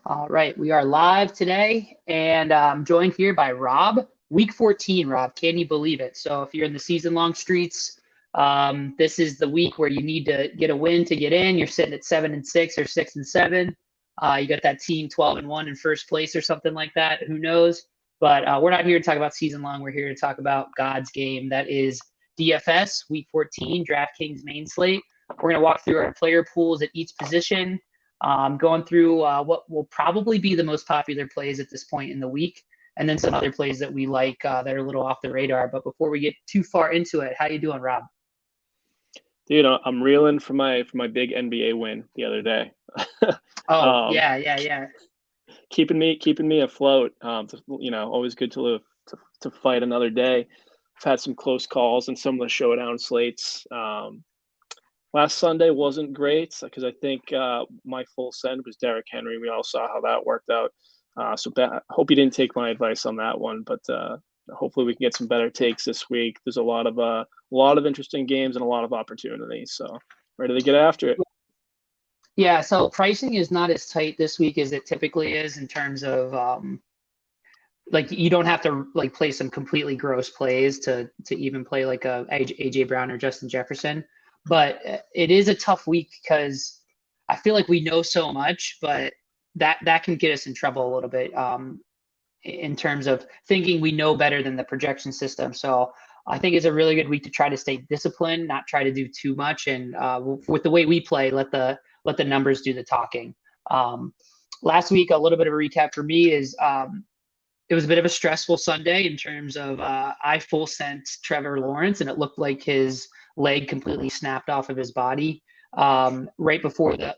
All right, we are live today, and I'm joined here by Rob. Week 14, Rob. Can you believe it? So, if you're in the season-long streets, this is the week where you need to get a win to get in. You're sitting at 7-6 or 6-7. You got that team 12-1 in first place or something like that. Who knows? But we're not here to talk about season-long. We're here to talk about God's game. That is DFS Week 14, Draftkings Mainslate. We're going to walk through our player pools at each position, going through what will probably be the most popular plays at this point in the week, and then some other plays that we like that are a little off the radar. But before we get too far into it, how you doing, Rob? Dude, I'm reeling for my big NBA win the other day. Oh, um, yeah. keeping me afloat. Always good to fight another day. I've had some close calls and some of the showdown slates. Last Sunday wasn't great because I think my full send was Derrick Henry. We all saw how that worked out. Hope you didn't take my advice on that one, but hopefully we can get some better takes this week. There's a lot of interesting games and a lot of opportunities. So ready to get after it. Yeah, so pricing is not as tight this week as it typically is in terms of like you don't have to like play some completely gross plays to even play like a AJ Brown or Justin Jefferson. But it is a tough week because I feel like we know so much, but that can get us in trouble a little bit in terms of thinking we know better than the projection system. So I think it's a really good week to try to stay disciplined, not try to do too much, and with the way we play, let the numbers do the talking. Um, Last week, a little bit of a recap for me is it was a bit of a stressful Sunday in terms of I full sent Trevor Lawrence, and it looked like his leg completely snapped off of his body right before the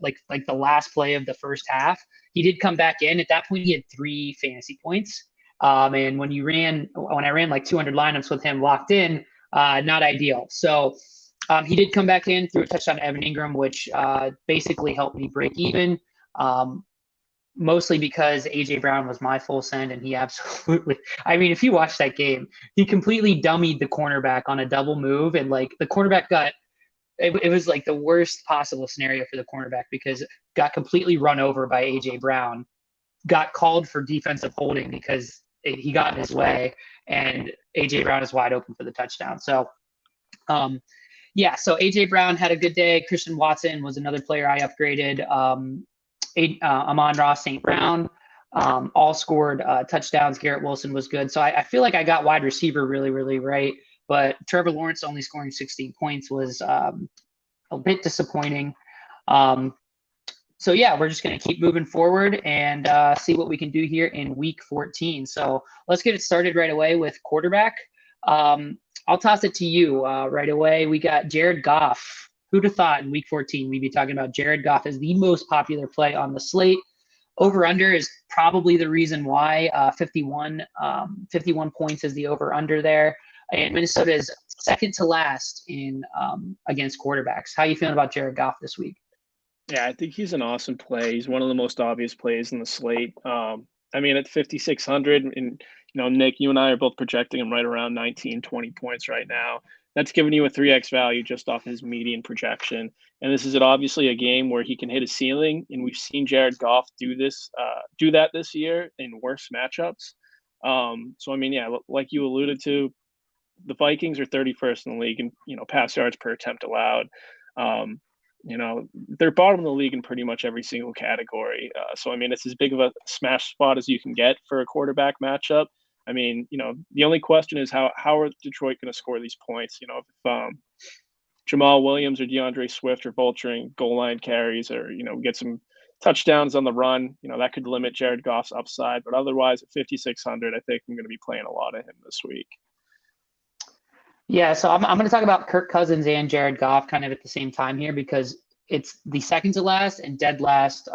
last play of the first half. He did come back in. At that point, he had 3 fantasy points. And when I ran like 200 lineups with him locked in, not ideal. So he did come back in through a touchdown to Evan Ingram, which basically helped me break even. Um, Mostly because AJ Brown was my full send, and he absolutely, I mean, if you watch that game, he completely dummied the cornerback on a double move, and like the cornerback it was like the worst possible scenario for the cornerback because got completely run over by AJ Brown, got called for defensive holding because he got in his way, and AJ Brown is wide open for the touchdown. So um, yeah, so AJ Brown had a good day. Christian Watson was another player I upgraded. Amon-Ra St. Brown all scored touchdowns. Garrett Wilson was good. So I feel like I got wide receiver really, really right. But Trevor Lawrence only scoring 16 points was a bit disappointing. Um, so yeah, we're just going to keep moving forward and see what we can do here in week 14. So let's get it started right away with quarterback. I'll toss it to you right away. We got Jared Goff. Who'd have thought in week 14 we'd be talking about Jared Goff as the most popular play on the slate? Over under is probably the reason why 51 points is the over under there. And Minnesota is second to last in against quarterbacks. How you feeling about Jared Goff this week? Yeah, I think he's an awesome play. He's one of the most obvious plays in the slate. I mean, at 5,600, and Nick, you and I are both projecting him right around 19, 20 points right now. That's giving you a 3x value just off his median projection. And this is obviously a game where he can hit a ceiling, and we've seen Jared Goff do that this year in worse matchups. So I mean, yeah, like you alluded to, the Vikings are 31st in the league in pass yards per attempt allowed. Um, they're bottom of the league in pretty much every single category. So I mean, it's as big of a smash spot as you can get for a quarterback matchup. I mean, the only question is how are Detroit going to score these points? If Jamal Williams or DeAndre Swift are vulturing goal line carries, or get some touchdowns on the run, that could limit Jared Goff's upside. But otherwise, at 5,600, I think I'm going to be playing a lot of him this week. Yeah, so I'm going to talk about Kirk Cousins and Jared Goff kind of at the same time here because it's the second to last and dead last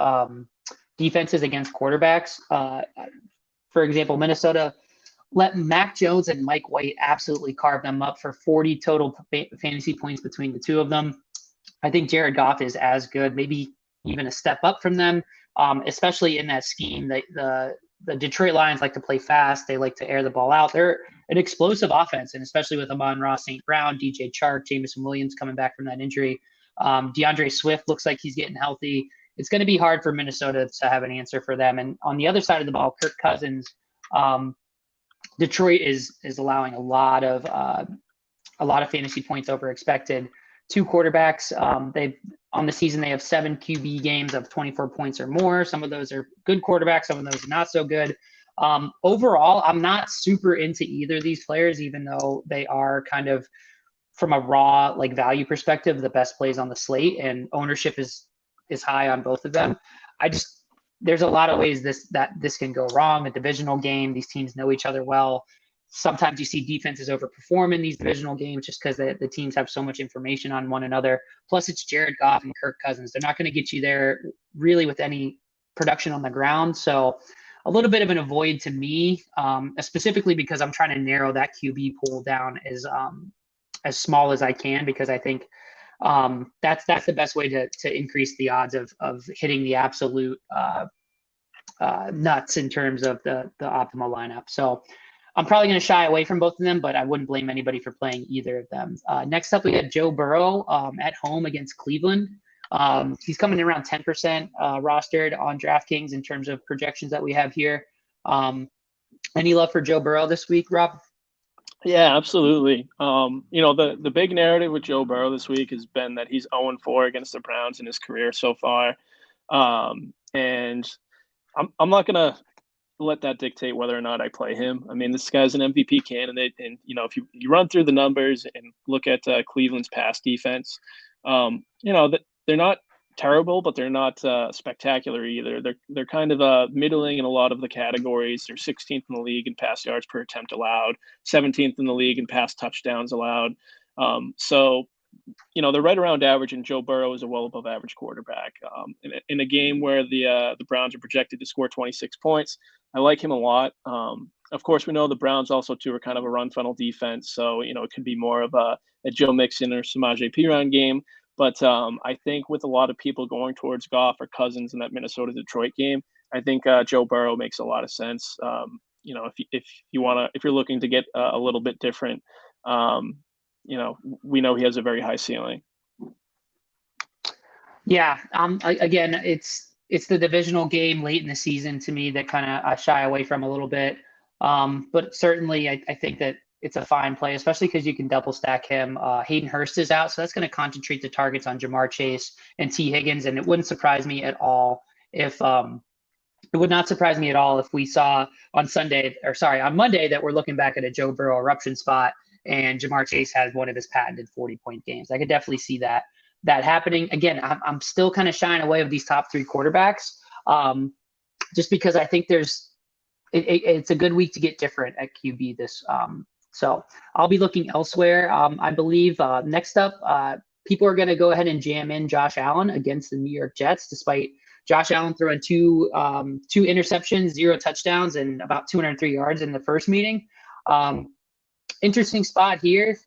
defenses against quarterbacks. For example, Minnesota let Mac Jones and Mike White absolutely carve them up for 40 total fantasy points between the two of them. I think Jared Goff is as good, maybe even a step up from them, especially in that scheme. The Detroit Lions like to play fast. They like to air the ball out. They're an explosive offense, and especially with Amon-Ra St. Brown, DJ Chark, Jameson Williams coming back from that injury. DeAndre Swift looks like he's getting healthy. it's going to be hard for Minnesota to have an answer for them. And on the other side of the ball, Kirk Cousins, Detroit is allowing a lot of fantasy points over expected. Two quarterbacks, they've on the season they have 7 QB games of 24 points or more. Some of those are good quarterbacks, some of those are not so good. Overall, I'm not super into either of these players, even though they are kind of, from a raw like value perspective, the best plays on the slate, and ownership is high on both of them. There's a lot of ways this can go wrong. A divisional game, these teams know each other well. Sometimes you see defenses overperform in these divisional games just because the teams have so much information on one another. Plus, it's Jared Goff and Kirk Cousins. They're not going to get you there really with any production on the ground. So a little bit of an avoid to me, specifically because I'm trying to narrow that QB pool down as small as I can, because I think that's the best way to increase the odds of hitting the absolute nuts in terms of the optimal lineup. So I'm probably going to shy away from both of them, but I wouldn't blame anybody for playing either of them. Next up, we got Joe Burrow at home against Cleveland. He's coming in around 10% rostered on DraftKings in terms of projections that we have here. Any love for Joe Burrow this week, Rob? Yeah, absolutely. The big narrative with Joe Burrow this week has been that he's 0-4 against the Browns in his career so far. And I'm not going to let that dictate whether or not I play him. I mean, this guy's an MVP candidate. And, if you run through the numbers and look at Cleveland's pass defense, they're not terrible, but they're not spectacular either. They're kind of middling in a lot of the categories. They're 16th in the league in pass yards per attempt allowed, 17th in the league in pass touchdowns allowed. So they're right around average, and Joe Burrow is a well above average quarterback. In a game where the Browns are projected to score 26 points, I like him a lot. Of course, we know the Browns also too are kind of a run funnel defense, so it could be more of a Joe Mixon or Samaje Perine game. But I think with a lot of people going towards Goff or Cousins in that Minnesota-Detroit game, I think Joe Burrow makes a lot of sense. If you're looking to get a little bit different, we know he has a very high ceiling. Yeah. Again, it's the divisional game late in the season to me that kind of I shy away from a little bit. But certainly I think that it's a fine play, especially because you can double stack him. Hayden Hurst is out, so that's going to concentrate the targets on Jamar Chase and T. Higgins. And it wouldn't surprise me at all if it would not surprise me at all if we saw on Monday that we're looking back at a Joe Burrow eruption spot and Jamar Chase has one of his patented 40-point games. I could definitely see that happening. Again, I'm still kind of shying away of these top 3 quarterbacks, just because I think it's a good week to get different at QB this. So I'll be looking elsewhere. I believe next up, people are going to go ahead and jam in Josh Allen against the New York Jets, despite Josh Allen throwing two interceptions, 0 touchdowns, and about 203 yards in the first meeting. Interesting spot here.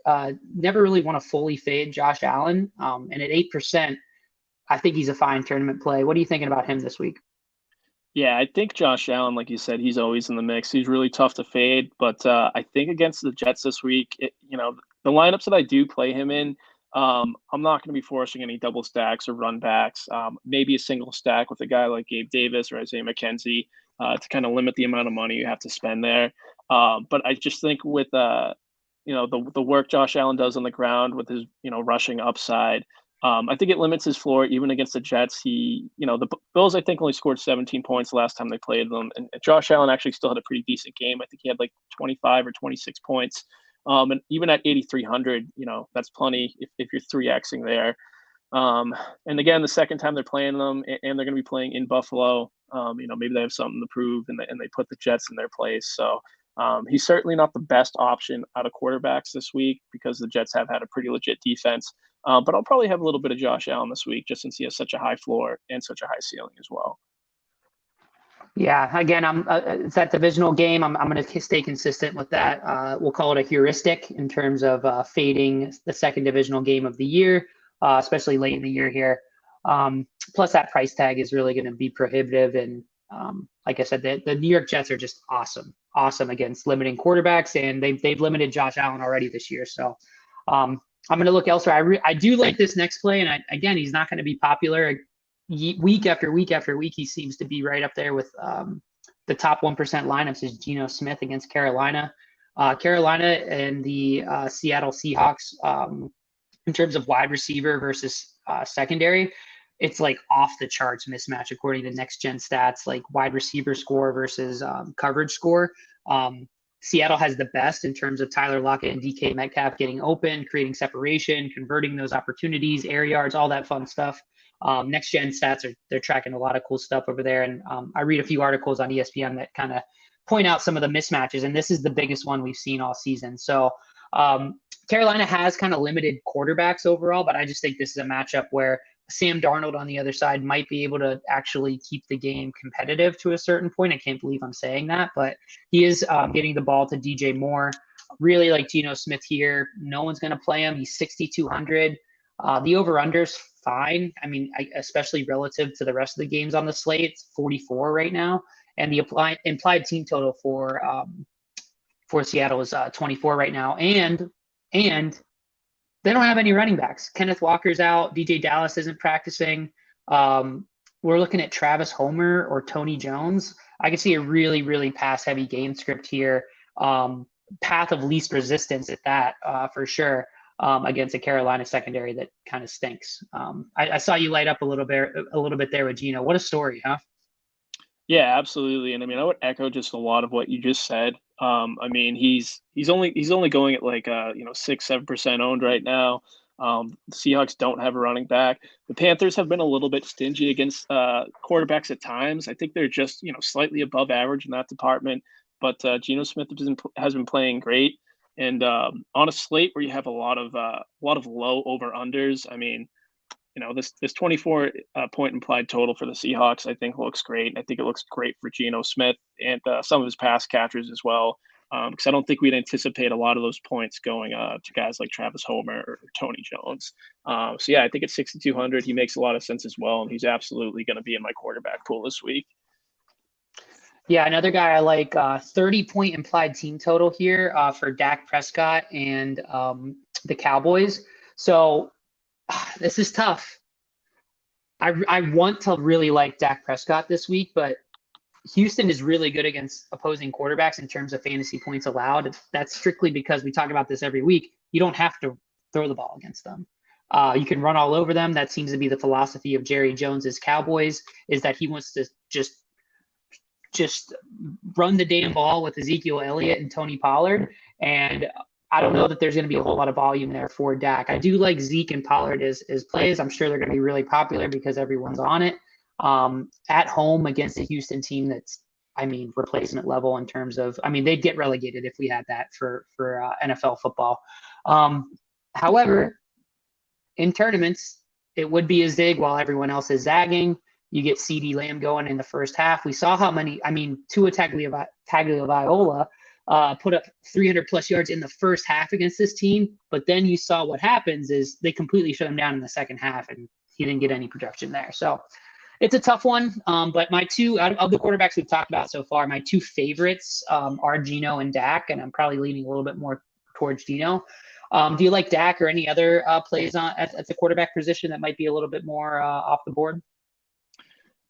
Never really want to fully fade Josh Allen. And at 8%, I think he's a fine tournament play. What are you thinking about him this week? Yeah, I think Josh Allen, like you said, he's always in the mix. He's really tough to fade, but I think against the Jets this week, the lineups that I do play him in, I'm not going to be forcing any double stacks or run backs. Maybe a single stack with a guy like Gabe Davis or Isaiah McKenzie to kind of limit the amount of money you have to spend there. But I just think with the work Josh Allen does on the ground with his rushing upside, I think it limits his floor even against the Jets. The Bills, I think, only scored 17 points the last time they played them. And Josh Allen actually still had a pretty decent game. I think he had like 25 or 26 points. And even at 8,300, that's plenty if you're 3Xing there. And again, the second time they're playing them and they're going to be playing in Buffalo, maybe they have something to prove and they put the Jets in their place. So he's certainly not the best option out of quarterbacks this week because the Jets have had a pretty legit defense. But I'll probably have a little bit of Josh Allen this week just since he has such a high floor and such a high ceiling as well. Yeah, again, it's that divisional game. I'm going to stay consistent with that. We'll call it a heuristic in terms of fading the second divisional game of the year, especially late in the year here. Plus, that price tag is really going to be prohibitive. And like I said, the New York Jets are just awesome against limiting quarterbacks, and they've limited Josh Allen already this year. So I'm going to look elsewhere. I do like this next play, and again, he's not going to be popular. week after week after week, he seems to be right up there with the top 1% lineups is Geno Smith against Carolina. Carolina and the Seattle Seahawks, in terms of wide receiver versus secondary, it's like off the charts mismatch according to next gen stats, like wide receiver score versus coverage score. Seattle has the best in terms of Tyler Lockett and DK Metcalf getting open, creating separation, converting those opportunities, air yards, all that fun stuff. Next gen stats they're tracking a lot of cool stuff over there, and I read a few articles on ESPN that kind of point out some of the mismatches, and this is the biggest one we've seen all season. So Carolina has kind of limited quarterbacks overall, but I just think this is a matchup where Sam Darnold on the other side might be able to actually keep the game competitive to a certain point. I can't believe I'm saying that, but he is getting the ball to DJ Moore. Really like Geno Smith here. No one's going to play him. He's 6,200. The over-under's fine. I mean, especially relative to the rest of the games on the slate, it's 44 right now. And the implied team total for Seattle is 24 right now. And they don't have any running backs. Kenneth Walker's out. DJ Dallas isn't practicing. We're looking at Travis Homer or Tony Jones. I can see a really, really pass-heavy game script here. Path of least resistance at that, for sure, against a Carolina secondary that kind of stinks. I saw you light up a little bit there with Geno. What a story, huh? Yeah, absolutely. And I mean, I would echo just a lot of what you just said. I mean, he's only going at like 6-7% owned right now. The Seahawks don't have a running back. The Panthers have been a little bit stingy against quarterbacks at times. I think they're just slightly above average in that department. But Geno Smith has been playing great, and on a slate where you have a lot of low over unders. I mean, this 24 point implied total for the Seahawks, I think looks great. I think it looks great for Geno Smith and some of his pass catchers as well. Because I don't think we'd anticipate a lot of those points going to guys like Travis Homer or Tony Jones. So yeah, I think at 6,200, he makes a lot of sense as well, and he's absolutely going to be in my quarterback pool this week. Yeah, another guy I like, 30-point implied team total here for Dak Prescott and the Cowboys. So this is tough. I want to really like Dak Prescott this week, but Houston is really good against opposing quarterbacks in terms of fantasy points allowed. That's strictly because we talk about this every week. You don't have to throw the ball against them. You can run all over them. That seems to be the philosophy of Jerry Jones's Cowboys, is that he wants to just run the damn ball with Ezekiel Elliott and Tony Pollard. And I don't know that there's going to be a whole lot of volume there for Dak. I do like Zeke and Pollard as plays. I'm sure they're going to be really popular because everyone's on it. At home against a Houston team that's, I mean, replacement level in terms of, I mean, they'd get relegated if we had that for NFL football. However, in tournaments, it would be a zig while everyone else is zagging. You get CeeDee Lamb going in the first half. We saw how many, I mean, Tua Tagovailoa put up 300 plus yards in the first half against this team. But then you saw what happens is they completely shut him down in the second half, and he didn't get any production there. So it's a tough one. But my two, out of the quarterbacks we've talked about so far, my two favorites are Geno and Dak, and I'm probably leaning a little bit more towards Geno. Do you like Dak or any other plays at the quarterback position that might be a little bit more off the board?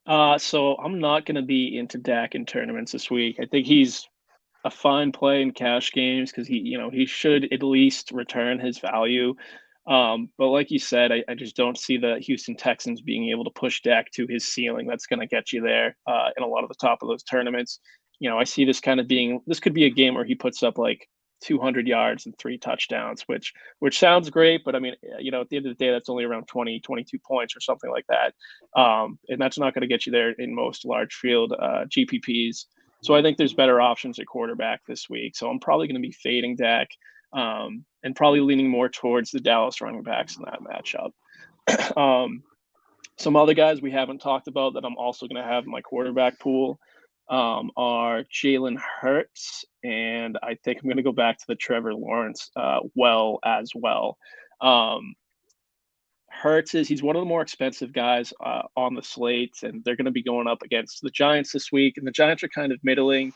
So I'm not going to be into Dak in tournaments this week. I think he's a fine play in cash games because he should at least return his value. But like you said, I just don't see the Houston Texans being able to push Dak to his ceiling. That's going to get you there in a lot of the top of those tournaments. I see this could be a game where he puts up like 200 yards and 3 touchdowns, which sounds great, but I mean, at the end of the day, that's only around 20, 22 points or something like that. And that's not going to get you there in most large field GPPs. So I think there's better options at quarterback this week. So I'm probably going to be fading Dak and probably leaning more towards the Dallas running backs in that matchup. Some other guys we haven't talked about that I'm also going to have in my quarterback pool are Jalen Hurts, and I think I'm going to go back to the Trevor Lawrence as well. Hurts he's one of the more expensive guys on the slate, and they're going to be going up against the Giants this week, and the Giants are kind of middling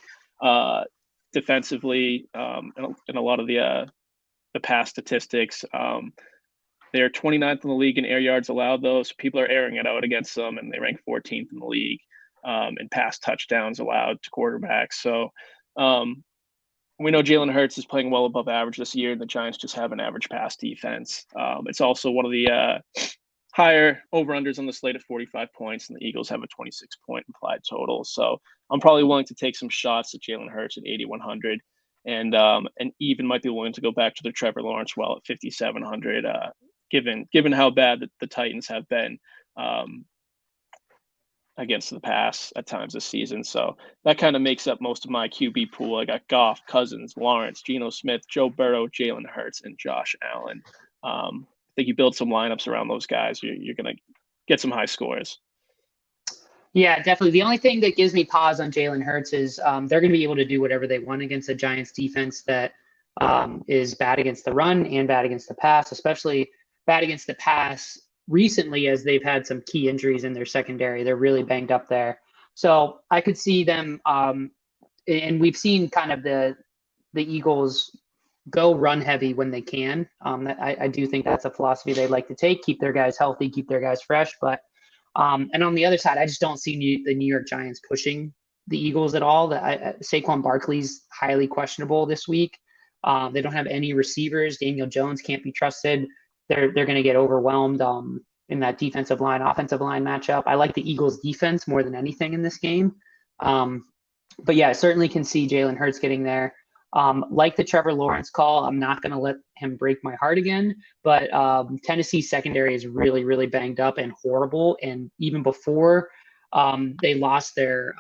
defensively in a lot of the past statistics. They're 29th in the league in air yards allowed, though, so people are airing it out against them, and they rank 14th in the league in pass touchdowns allowed to quarterbacks. So we know Jalen Hurts is playing well above average this year. The Giants just have an average pass defense. It's also one of the higher over-unders on the slate at 45 points, and the Eagles have a 26-point implied total. So I'm probably willing to take some shots at Jalen Hurts at 8,100, and even might be willing to go back to the Trevor Lawrence well at 5,700, given how bad the Titans have been against the pass at times this season. So that kind of makes up most of my QB pool. I got Goff, Cousins, Lawrence, Geno Smith, Joe Burrow, Jalen Hurts, and Josh Allen. I think you build some lineups around those guys, you're going to get some high scores. Yeah, definitely. The only thing that gives me pause on Jalen Hurts is they're going to be able to do whatever they want against the Giants defense that is bad against the run and bad against the pass, especially bad against the pass recently as they've had some key injuries in their secondary. They're really banged up there. So I could see them, and we've seen kind of the Eagles go run heavy when they can. I do think that's a philosophy they like to take, keep their guys healthy, keep their guys fresh. But and on the other side, I just don't see the New York Giants pushing the Eagles at all. Saquon Barkley's highly questionable this week. They don't have any receivers. Daniel Jones can't be trusted. They're going to get overwhelmed in that offensive line matchup. I like the Eagles defense more than anything in this game. But yeah, I certainly can see Jalen Hurts getting there. Like the Trevor Lawrence call, I'm not going to let him break my heart again. But Tennessee secondary is really, really banged up and horrible. And even before they lost their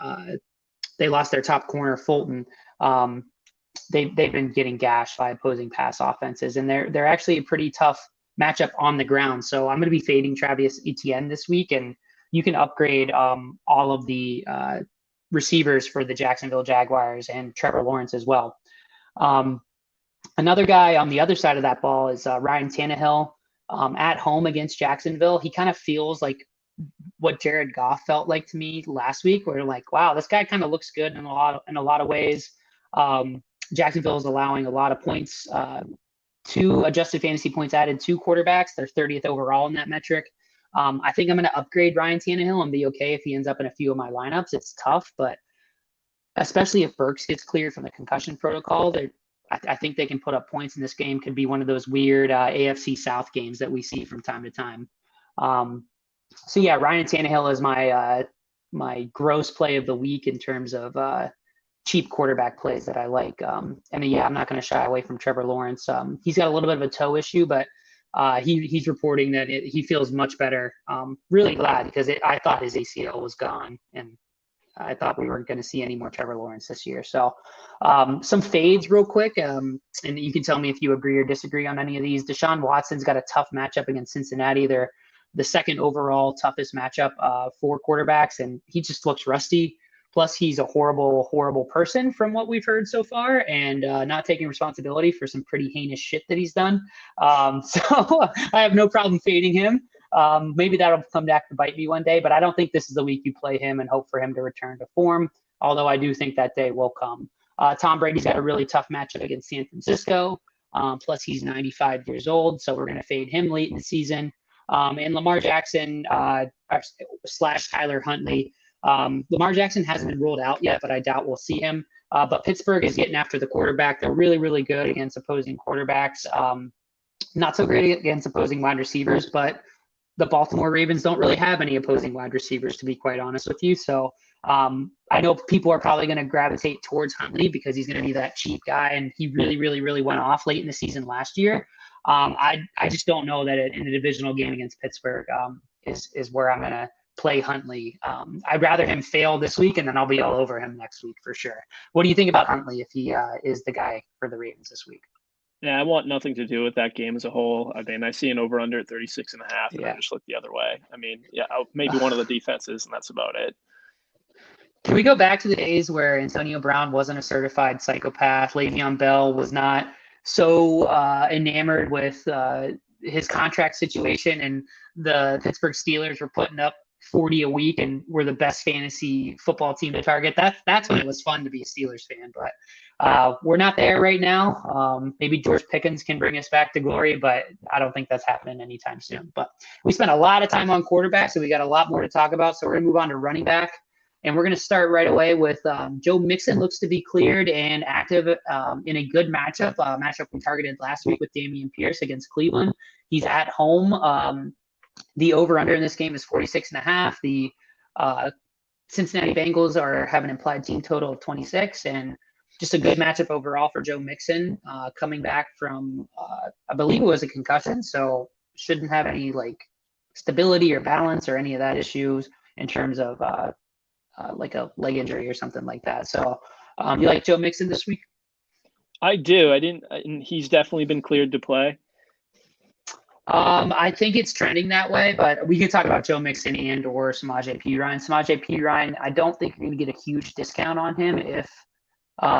top corner, Fulton, they've been getting gashed by opposing pass offenses, and they're actually a pretty tough matchup on the ground. So I'm going to be fading Travis Etienne this week, and you can upgrade all of the receivers for the Jacksonville Jaguars and Trevor Lawrence as well. Another guy on the other side of that ball is Ryan Tannehill at home against Jacksonville. He kind of feels like what Jared Goff felt like to me last week, where like, wow, this guy kind of looks good in a lot of ways. Jacksonville is allowing a lot of points, 2 adjusted fantasy points added to quarterbacks. They're 30th overall in that metric. I think I'm going to upgrade Ryan Tannehill and be okay if he ends up in a few of my lineups. It's tough, but especially if Burks gets cleared from the concussion protocol, I think they can put up points in this game. Could be one of those weird AFC South games that we see from time to time. So yeah, Ryan Tannehill is my gross play of the week in terms of cheap quarterback plays that I like. And yeah, I'm not going to shy away from Trevor Lawrence. He's got a little bit of a toe issue, but he's reporting that he feels much better. Really glad, because I thought his ACL was gone, and I thought we weren't going to see any more Trevor Lawrence this year. So some fades real quick, and you can tell me if you agree or disagree on any of these. Deshaun Watson's got a tough matchup against Cincinnati. They're the second overall toughest matchup for quarterbacks, and he just looks rusty. Plus, he's a horrible, horrible person from what we've heard so far, and not taking responsibility for some pretty heinous shit that he's done. So I have no problem fading him. Maybe that'll come back to bite me one day, but I don't think this is the week you play him and hope for him to return to form, although I do think that day will come. Tom Brady's got a really tough matchup against San Francisco. Plus, he's 95 years old, so we're going to fade him late in the season. And Lamar Jackson / Tyler Huntley. Lamar Jackson hasn't been ruled out yet, but I doubt we'll see him. But Pittsburgh is getting after the quarterback. They're really, really good against opposing quarterbacks. Not so great against opposing wide receivers, but the Baltimore Ravens don't really have any opposing wide receivers, to be quite honest with you. So I know people are probably going to gravitate towards Huntley because he's going to be that cheap guy, and he really, really, really went off late in the season last year. I just don't know that in a divisional game against Pittsburgh is where I'm going to play Huntley. I'd rather him fail this week, and then I'll be all over him next week for sure. What do you think about Huntley if he is the guy for the Ravens this week? Yeah, I want nothing to do with that game as a whole. I mean, I see an over-under at 36.5, and I just look the other way. I mean, yeah, maybe one of the defenses, and that's about it. Can we go back to the days where Antonio Brown wasn't a certified psychopath? Le'Veon Bell was not so enamored with his contract situation, and the Pittsburgh Steelers were putting up 40 a week and were the best fantasy football team to target. That's when it was fun to be a Steelers fan. But We're not there right now. Maybe George Pickens can bring us back to glory, but I don't think that's happening anytime soon. But we spent a lot of time on quarterback, so we got a lot more to talk about. So we're going to move on to running back. And we're going to start right away with Joe Mixon looks to be cleared and active in a good matchup. Matchup we targeted last week with Dameon Pierce against Cleveland. He's at home. The over-under in this game is 46.5. The Cincinnati Bengals have an implied team total of 26, and just a good matchup overall for Joe Mixon, coming back from, I believe it was a concussion, so shouldn't have any like stability or balance or any of that issues in terms of like a leg injury or something like that. So you like Joe Mixon this week? I do. And he's definitely been cleared to play. I think it's trending that way, but we can talk about Joe Mixon and or Samaje Perine. Samaje Perine, I don't think you're going to get a huge discount on him if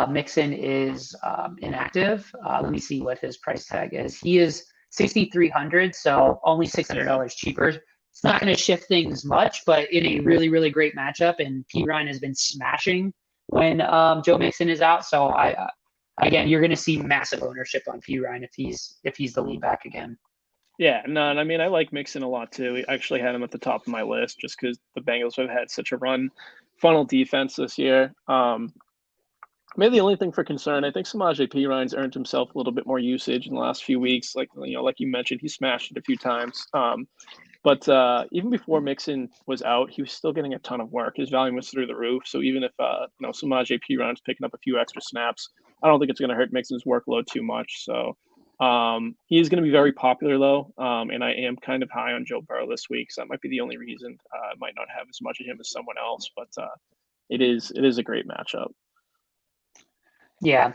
Mixon is inactive. Let me see what his price tag is. He is 6,300, so only $600 cheaper. It's not going to shift things much, but in a really, really great matchup, and Perine has been smashing when Joe Mixon is out. So again, you're going to see massive ownership on Perine if he's the lead back again. Yeah, no, and I mean, I like Mixon a lot too. We actually had him at the top of my list just because the Bengals have had such a run funnel defense this year. Maybe the only thing for concern, I think Samaje Perine's earned himself a little bit more usage in the last few weeks. Like like you mentioned, he smashed it a few times. But even before Mixon was out, he was still getting a ton of work. His volume was through the roof. So even if Samaje Perine's picking up a few extra snaps, I don't think it's going to hurt Mixon's workload too much. So he is going to be very popular though, and I am kind of high on Joe Burrow this week. So that might be the only reason I might not have as much of him as someone else. But it is a great matchup. Yeah.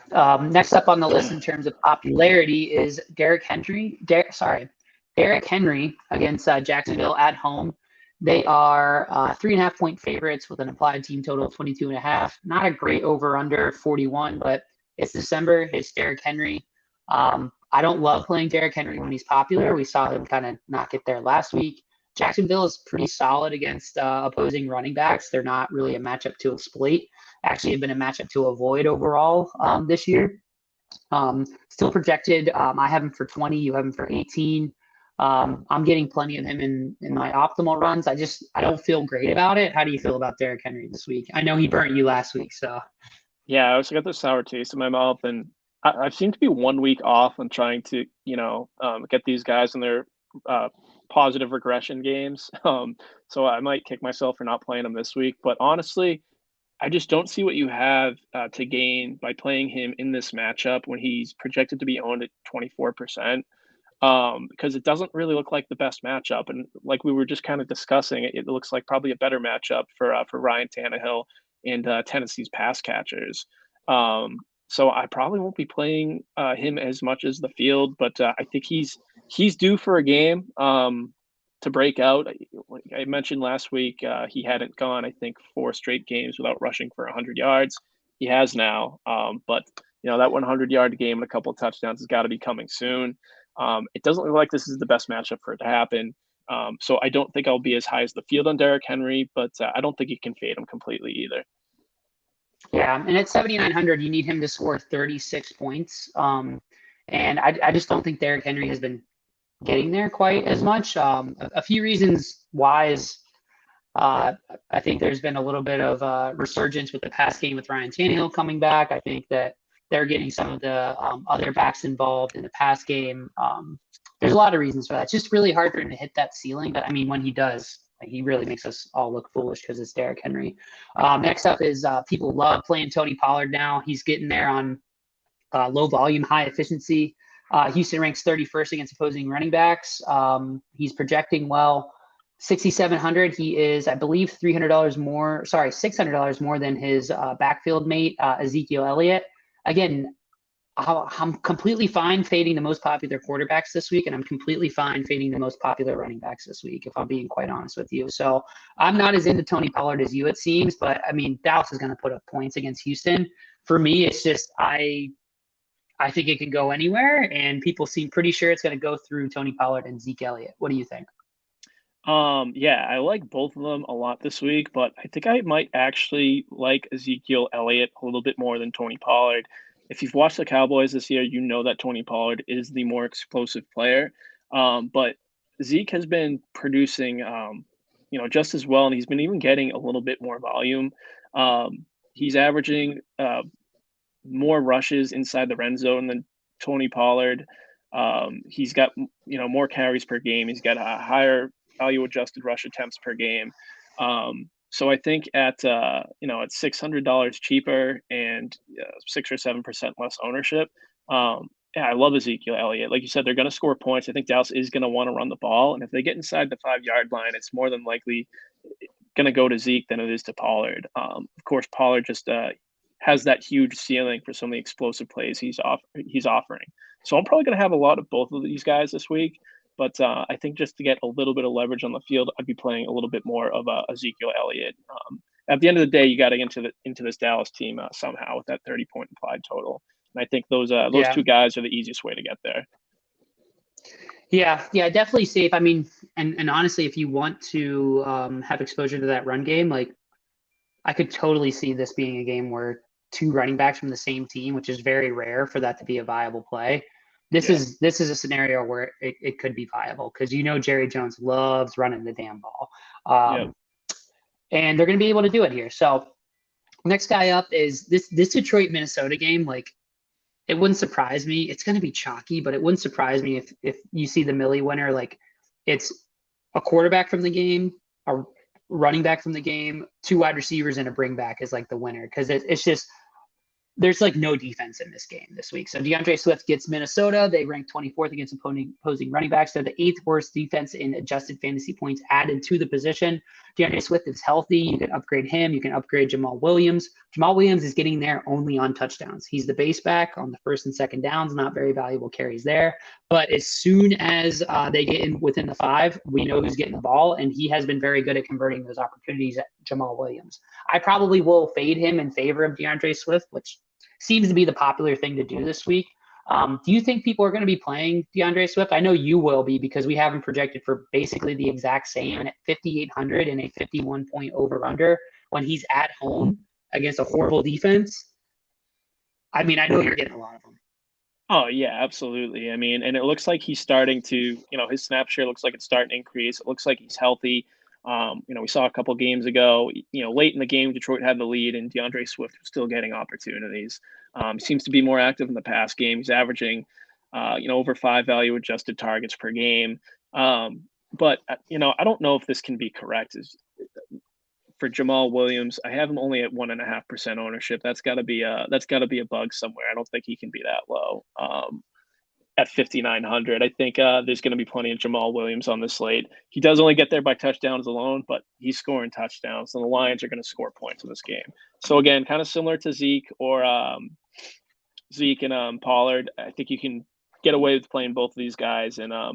Next up on the list in terms of popularity is Derrick Henry. Derrick Henry against Jacksonville at home. They are 3.5-point favorites with an implied team total of 22.5. Not a great over/under 41, but it's December. It's Derrick Henry. I don't love playing Derrick Henry when he's popular. We saw him kind of not get there last week. Jacksonville is pretty solid against opposing running backs. They're not really a matchup to exploit. Actually, have been a matchup to avoid overall this year. Still projected. I have him for 20. You have him for 18. I'm getting plenty of him in my optimal runs. I don't feel great about it. How do you feel about Derrick Henry this week? I know he burnt you last week, so. Yeah, I also got the sour taste in my mouth, and I seem to be 1 week off on trying to get these guys in their positive regression games. So I might kick myself for not playing him this week. But honestly, I just don't see what you have to gain by playing him in this matchup when he's projected to be owned at 24%. Because it doesn't really look like the best matchup, and like we were just kind of discussing, it looks like probably a better matchup for Ryan Tannehill and Tennessee's pass catchers. So I probably won't be playing him as much as the field, but I think he's due for a game to break out. Like I mentioned last week, he hadn't gone, I think, 4 straight games without rushing for 100 yards. He has now, but that 100-yard game and a couple of touchdowns has got to be coming soon. It doesn't look like this is the best matchup for it to happen. So I don't think I'll be as high as the field on Derrick Henry, but I don't think you can fade him completely either. Yeah, and at 7,900, you need him to score 36 points. And I just don't think Derrick Henry has been getting there quite as much. A few reasons why is I think there's been a little bit of resurgence with the pass game with Ryan Tannehill coming back. I think that they're getting some of the other backs involved in the pass game. There's a lot of reasons for that. It's just really hard for him to hit that ceiling. But I mean, when he does, he really makes us all look foolish because it's Derrick Henry. Next up is people love playing Tony Pollard now. He's getting there on low volume, high efficiency. Houston ranks 31st against opposing running backs. He's projecting well. 6,700. He is, I believe, $600 more than his backfield mate, Ezekiel Elliott. Again, I'm completely fine fading the most popular quarterbacks this week, and I'm completely fine fading the most popular running backs this week, if I'm being quite honest with you. So I'm not as into Tony Pollard as you, it seems, but I mean, Dallas is going to put up points against Houston. For me, it's just I think it can go anywhere, and people seem pretty sure it's going to go through Tony Pollard and Zeke Elliott. What do you think? Yeah, I like both of them a lot this week, but I think I might actually like Ezekiel Elliott a little bit more than Tony Pollard. if you've watched the Cowboys this year, you know that Tony Pollard is the more explosive player. But Zeke has been producing, just as well, and he's been even getting a little bit more volume. He's averaging more rushes inside the red zone than Tony Pollard. He's got more carries per game. He's got a higher value adjusted rush attempts per game. So I think at $600 cheaper and 6 or 7% less ownership. Yeah, I love Ezekiel Elliott. Like you said, they're going to score points. I think Dallas is going to want to run the ball, and if they get inside the 5-yard line, it's more than likely going to go to Zeke than it is to Pollard. Of course, Pollard just has that huge ceiling for some of the explosive plays he's offering. So I'm probably going to have a lot of both of these guys this week. But I think just to get a little bit of leverage on the field, I'd be playing a little bit more of Ezekiel Elliott. At the end of the day, you got to get into this Dallas team somehow with that 30-point implied total. And I think those Yeah. two guys are the easiest way to get there. Yeah, definitely safe. I mean, and honestly, if you want to have exposure to that run game, like I could totally see this being a game where two running backs from the same team, which is very rare for that to be a viable play. This is a scenario where it could be viable because Jerry Jones loves running the damn ball. And they're going to be able to do it here. So next guy up is this Detroit Minnesota game. Like, it wouldn't surprise me. It's going to be chalky, but it wouldn't surprise me if you see the Millie winner. Like, it's a quarterback from the game, a running back from the game, 2 wide receivers, and a bring back is like the winner because it's just there's like no defense in this game this week. So DeAndre Swift gets Minnesota. They rank 24th against opposing running backs. They're the 8th worst defense in adjusted fantasy points added to the position. DeAndre Swift is healthy. You can upgrade him. You can upgrade Jamal Williams. Jamal Williams is getting there only on touchdowns. He's the base back on the first and second downs. Not very valuable carries there. But as soon as they get in within the 5, we know who's getting the ball, and he has been very good at converting those opportunities at Jamal Williams. I probably will fade him in favor of DeAndre Swift, which seems to be the popular thing to do this week. Do you think people are going to be playing DeAndre Swift? I know you will be because we have him projected for basically the exact same at 5,800 and a 51-point over-under when he's at home against a horrible defense. I mean, I know you're getting a lot of them. Oh, yeah, absolutely. I mean, and it looks like he's starting to, his snap share looks like it's starting to increase. It looks like he's healthy. We saw a couple games ago, late in the game, Detroit had the lead and DeAndre Swift was still getting opportunities. Seems to be more active in the pass game. He's averaging, over 5 value adjusted targets per game. But I don't know if this can be correct. For Jamal Williams, I have him only at 1.5% ownership. That's got to be a bug somewhere. I don't think he can be that low. At 5,900, I think there's going to be plenty of Jamal Williams on the slate. He does only get there by touchdowns alone, but he's scoring touchdowns, and the Lions are going to score points in this game. So again, kind of similar to Zeke and Pollard. I think you can get away with playing both of these guys in a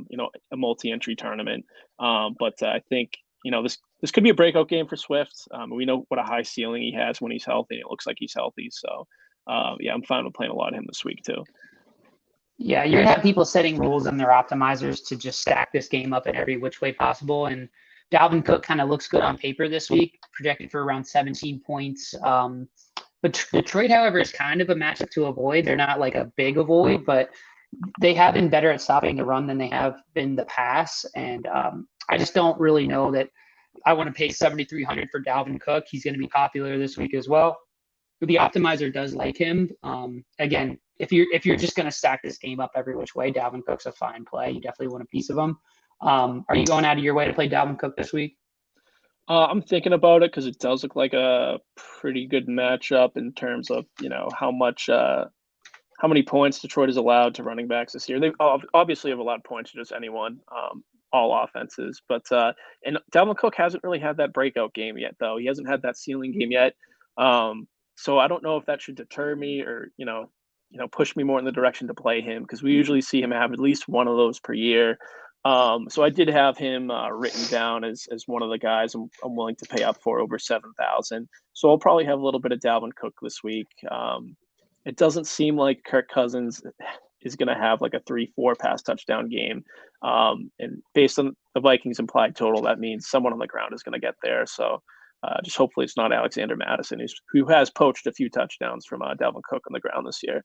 multi-entry tournament. But I think this could be a breakout game for Swift. We know what a high ceiling he has when he's healthy. It looks like he's healthy, so I'm fine with playing a lot of him this week too. Yeah, you're going to have people setting rules on their optimizers to just stack this game up in every which way possible. And Dalvin Cook kind of looks good on paper this week, projected for around 17 points. But Detroit, however, is kind of a matchup to avoid. They're not like a big avoid, but they have been better at stopping the run than they have been the pass. And I just don't really know that I want to pay $7,300 for Dalvin Cook. He's going to be popular this week as well. But the optimizer does like him. Again, if you're just going to stack this game up every which way, Dalvin Cook's a fine play. You definitely want a piece of him. Are you going out of your way to play Dalvin Cook this week? I'm thinking about it because it does look like a pretty good matchup in terms of how many points Detroit is allowed to running backs this year. They obviously have allowed points to just anyone, all offenses. But and Dalvin Cook hasn't really had that breakout game yet, though. He hasn't had that ceiling game yet. So I don't know if that should deter me or push me more in the direction to play him because we usually see him have at least one of those per year. So I did have him written down as one of the guys I'm willing to pay up for over 7,000. So I'll probably have a little bit of Dalvin Cook this week. It doesn't seem like Kirk Cousins is going to have like a 3-4 pass touchdown game. And based on the Vikings implied total, that means someone on the ground is going to get there. So Just hopefully it's not Alexander Madison, who has poached a few touchdowns from Dalvin Cook on the ground this year.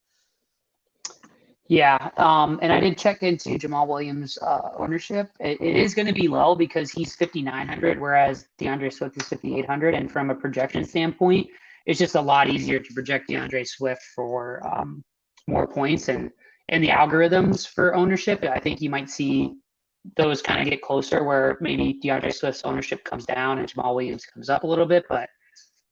Yeah, and I did check into Jamal Williams' ownership. It is going to be low because he's 5,900, whereas DeAndre Swift is 5,800. And from a projection standpoint, it's just a lot easier to project DeAndre Swift for more points. And the algorithms for ownership, I think you might see those kind of get closer, where maybe DeAndre Swift's ownership comes down and Jamal Williams comes up a little bit, but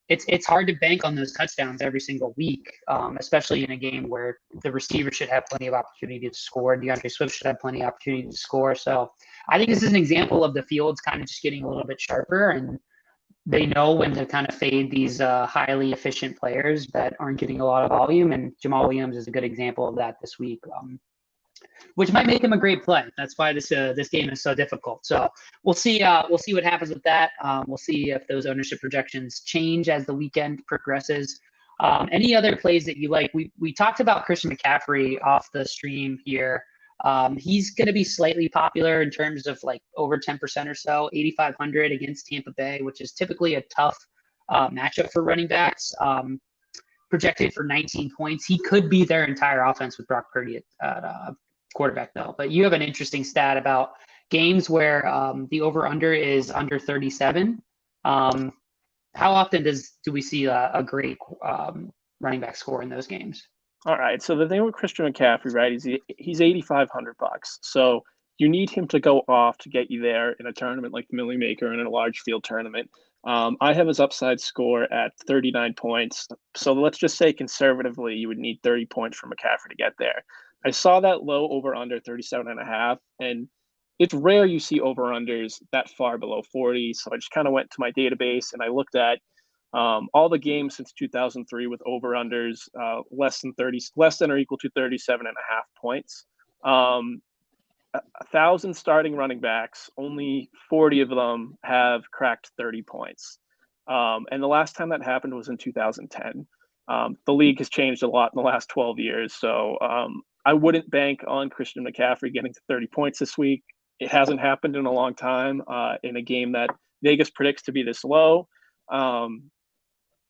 it's hard to bank on those touchdowns every single week, especially in a game where the receiver should have plenty of opportunity to score. DeAndre Swift should have plenty of opportunity to score. So I think this is an example of the fields kind of just getting a little bit sharper, and they know when to kind of fade these highly efficient players that aren't getting a lot of volume. And Jamal Williams is a good example of that this week. Which might make him a great play. That's why this game is so difficult. So we'll see what happens with that. We'll see if those ownership projections change as the weekend progresses. Any other plays that you like? We talked about Christian McCaffrey off the stream here. He's going to be slightly popular in terms of like over 10% or so, 8,500 against Tampa Bay, which is typically a tough matchup for running backs. Projected for 19 points. He could be their entire offense with Brock Purdy at quarterback though. But you have an interesting stat about games where the over/under is under 37. How often do we see a great running back score in those games? All right. So the thing with Christian McCaffrey, right, is he's $8,500. So you need him to go off to get you there in a tournament like the Millie Maker and in a large field tournament. I have his upside score at 39 points. So let's just say conservatively, you would need 30 points for McCaffrey to get there. I saw that low over under 37.5, and it's rare you see over unders that far below 40. So I just kind of went to my database and I looked at all the games since 2003 with over unders less than or equal to 37.5 points. 1,000 starting running backs, only 40 of them have cracked 30 points. And the last time that happened was in 2010. The league has changed a lot in the last 12 years. So I wouldn't bank on Christian McCaffrey getting to 30 points this week. It hasn't happened in a long time in a game that Vegas predicts to be this low.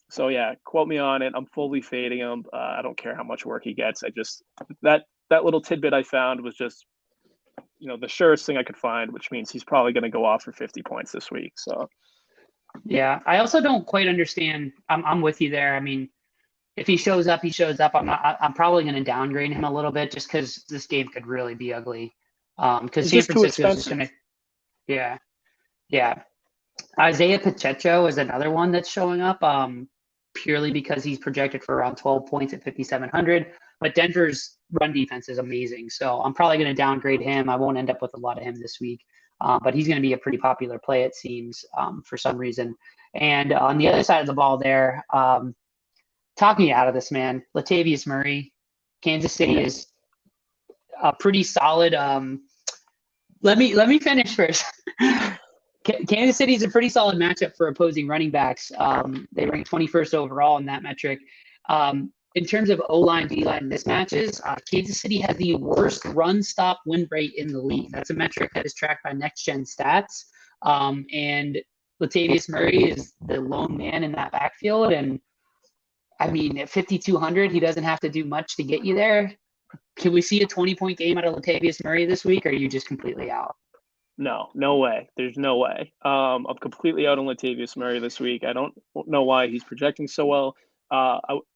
So yeah, quote me on it. I'm fully fading him. I don't care how much work he gets. That little tidbit I found was just, the surest thing I could find, which means he's probably going to go off for 50 points this week. So yeah, I also don't quite understand. I'm with you there. I mean, if he shows up, he shows up. I'm probably going to downgrade him a little bit just because this game could really be ugly. Because San Francisco is just going to, yeah. Isaiah Pacheco is another one that's showing up purely because he's projected for around 12 points at 5,700. But Denver's run defense is amazing, so I'm probably going to downgrade him. I won't end up with a lot of him this week, but he's going to be a pretty popular play, it seems, for some reason. And on the other side of the ball there, talk me out of this, man. Latavius Murray, Kansas City is a pretty solid. Let me finish first. Kansas City is a pretty solid matchup for opposing running backs. They rank 21st overall in that metric. In terms of O-line, D-line mismatches, Kansas City has the worst run-stop win rate in the league. That's a metric that is tracked by Next Gen Stats. And Latavius Murray is the lone man in that backfield. And I mean, at 5,200, he doesn't have to do much to get you there. Can we see a 20-point game out of Latavius Murray this week, or are you just completely out? No way. There's no way. I'm completely out on Latavius Murray this week. I don't know why he's projecting so well.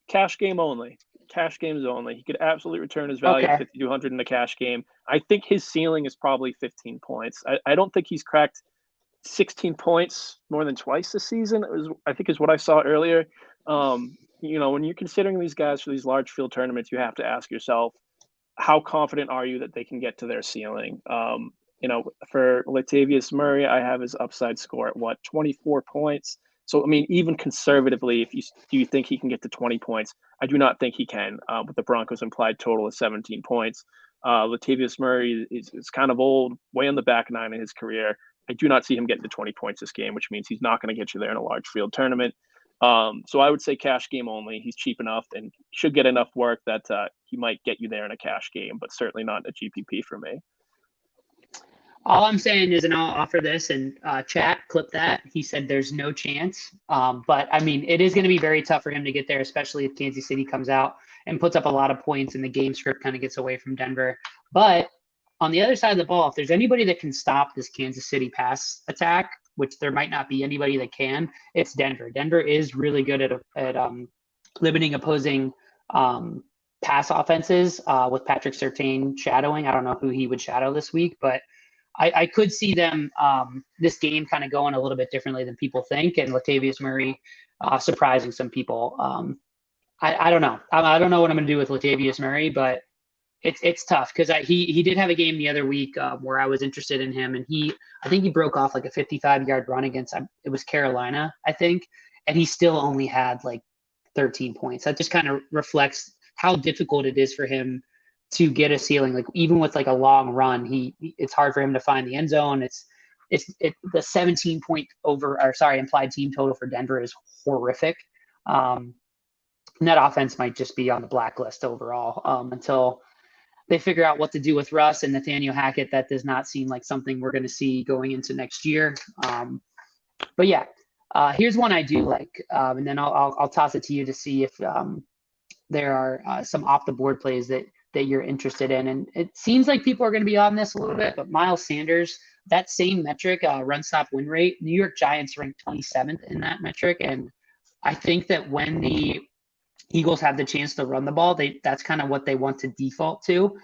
Cash game only. Cash games only. He could absolutely return his value at 5,200 in the cash game. I think his ceiling is probably 15 points. I don't think he's cracked 16 points more than twice this season. I think is what I saw earlier. When you're considering these guys for these large field tournaments, you have to ask yourself, how confident are you that they can get to their ceiling? For Latavius Murray, I have his upside score at 24 points. So, I mean, even conservatively, do you think he can get to 20 points? I do not think he can, with the Broncos' implied total of 17 points. Latavius Murray is kind of old, way on the back nine in his career. I do not see him getting to 20 points this game, which means he's not going to get you there in a large field tournament. So I would say cash game only. He's cheap enough and should get enough work that he might get you there in a cash game, but certainly not a GPP for me. All I'm saying is, and I'll offer this and chat, clip that. He said there's no chance. But I mean, it is going to be very tough for him to get there, especially if Kansas City comes out and puts up a lot of points and the game script kind of gets away from Denver. But on the other side of the ball, if there's anybody that can stop this Kansas City pass attack, which there might not be anybody that can, it's Denver. Denver is really good at limiting opposing pass offenses with Patrick Surtain shadowing. I don't know who he would shadow this week, but I could see them this game kind of going a little bit differently than people think, and Latavius Murray surprising some people. I don't know. I don't know what I'm going to do with Latavius Murray, but it's tough because he did have a game the other week where I was interested in him, and I think he broke off like a 55-yard run against it was Carolina, I think, and he still only had like 13 points. That just kind of reflects how difficult it is for him to get a ceiling. Like even with like a long run, it's hard for him to find the end zone. The 17 point implied team total for Denver is horrific. And that offense might just be on the blacklist overall until they figure out what to do with Russ and Nathaniel Hackett. That does not seem like something we're going to see going into next year. But yeah, here's one I do like, and then I'll toss it to you to see if there are some off the board plays that you're interested in. And it seems like people are going to be on this a little bit, but Miles Sanders, that same metric, run stop win rate, New York Giants ranked 27th in that metric. And I think that when the Eagles have the chance to run the ball, that's kind of what they want to default to.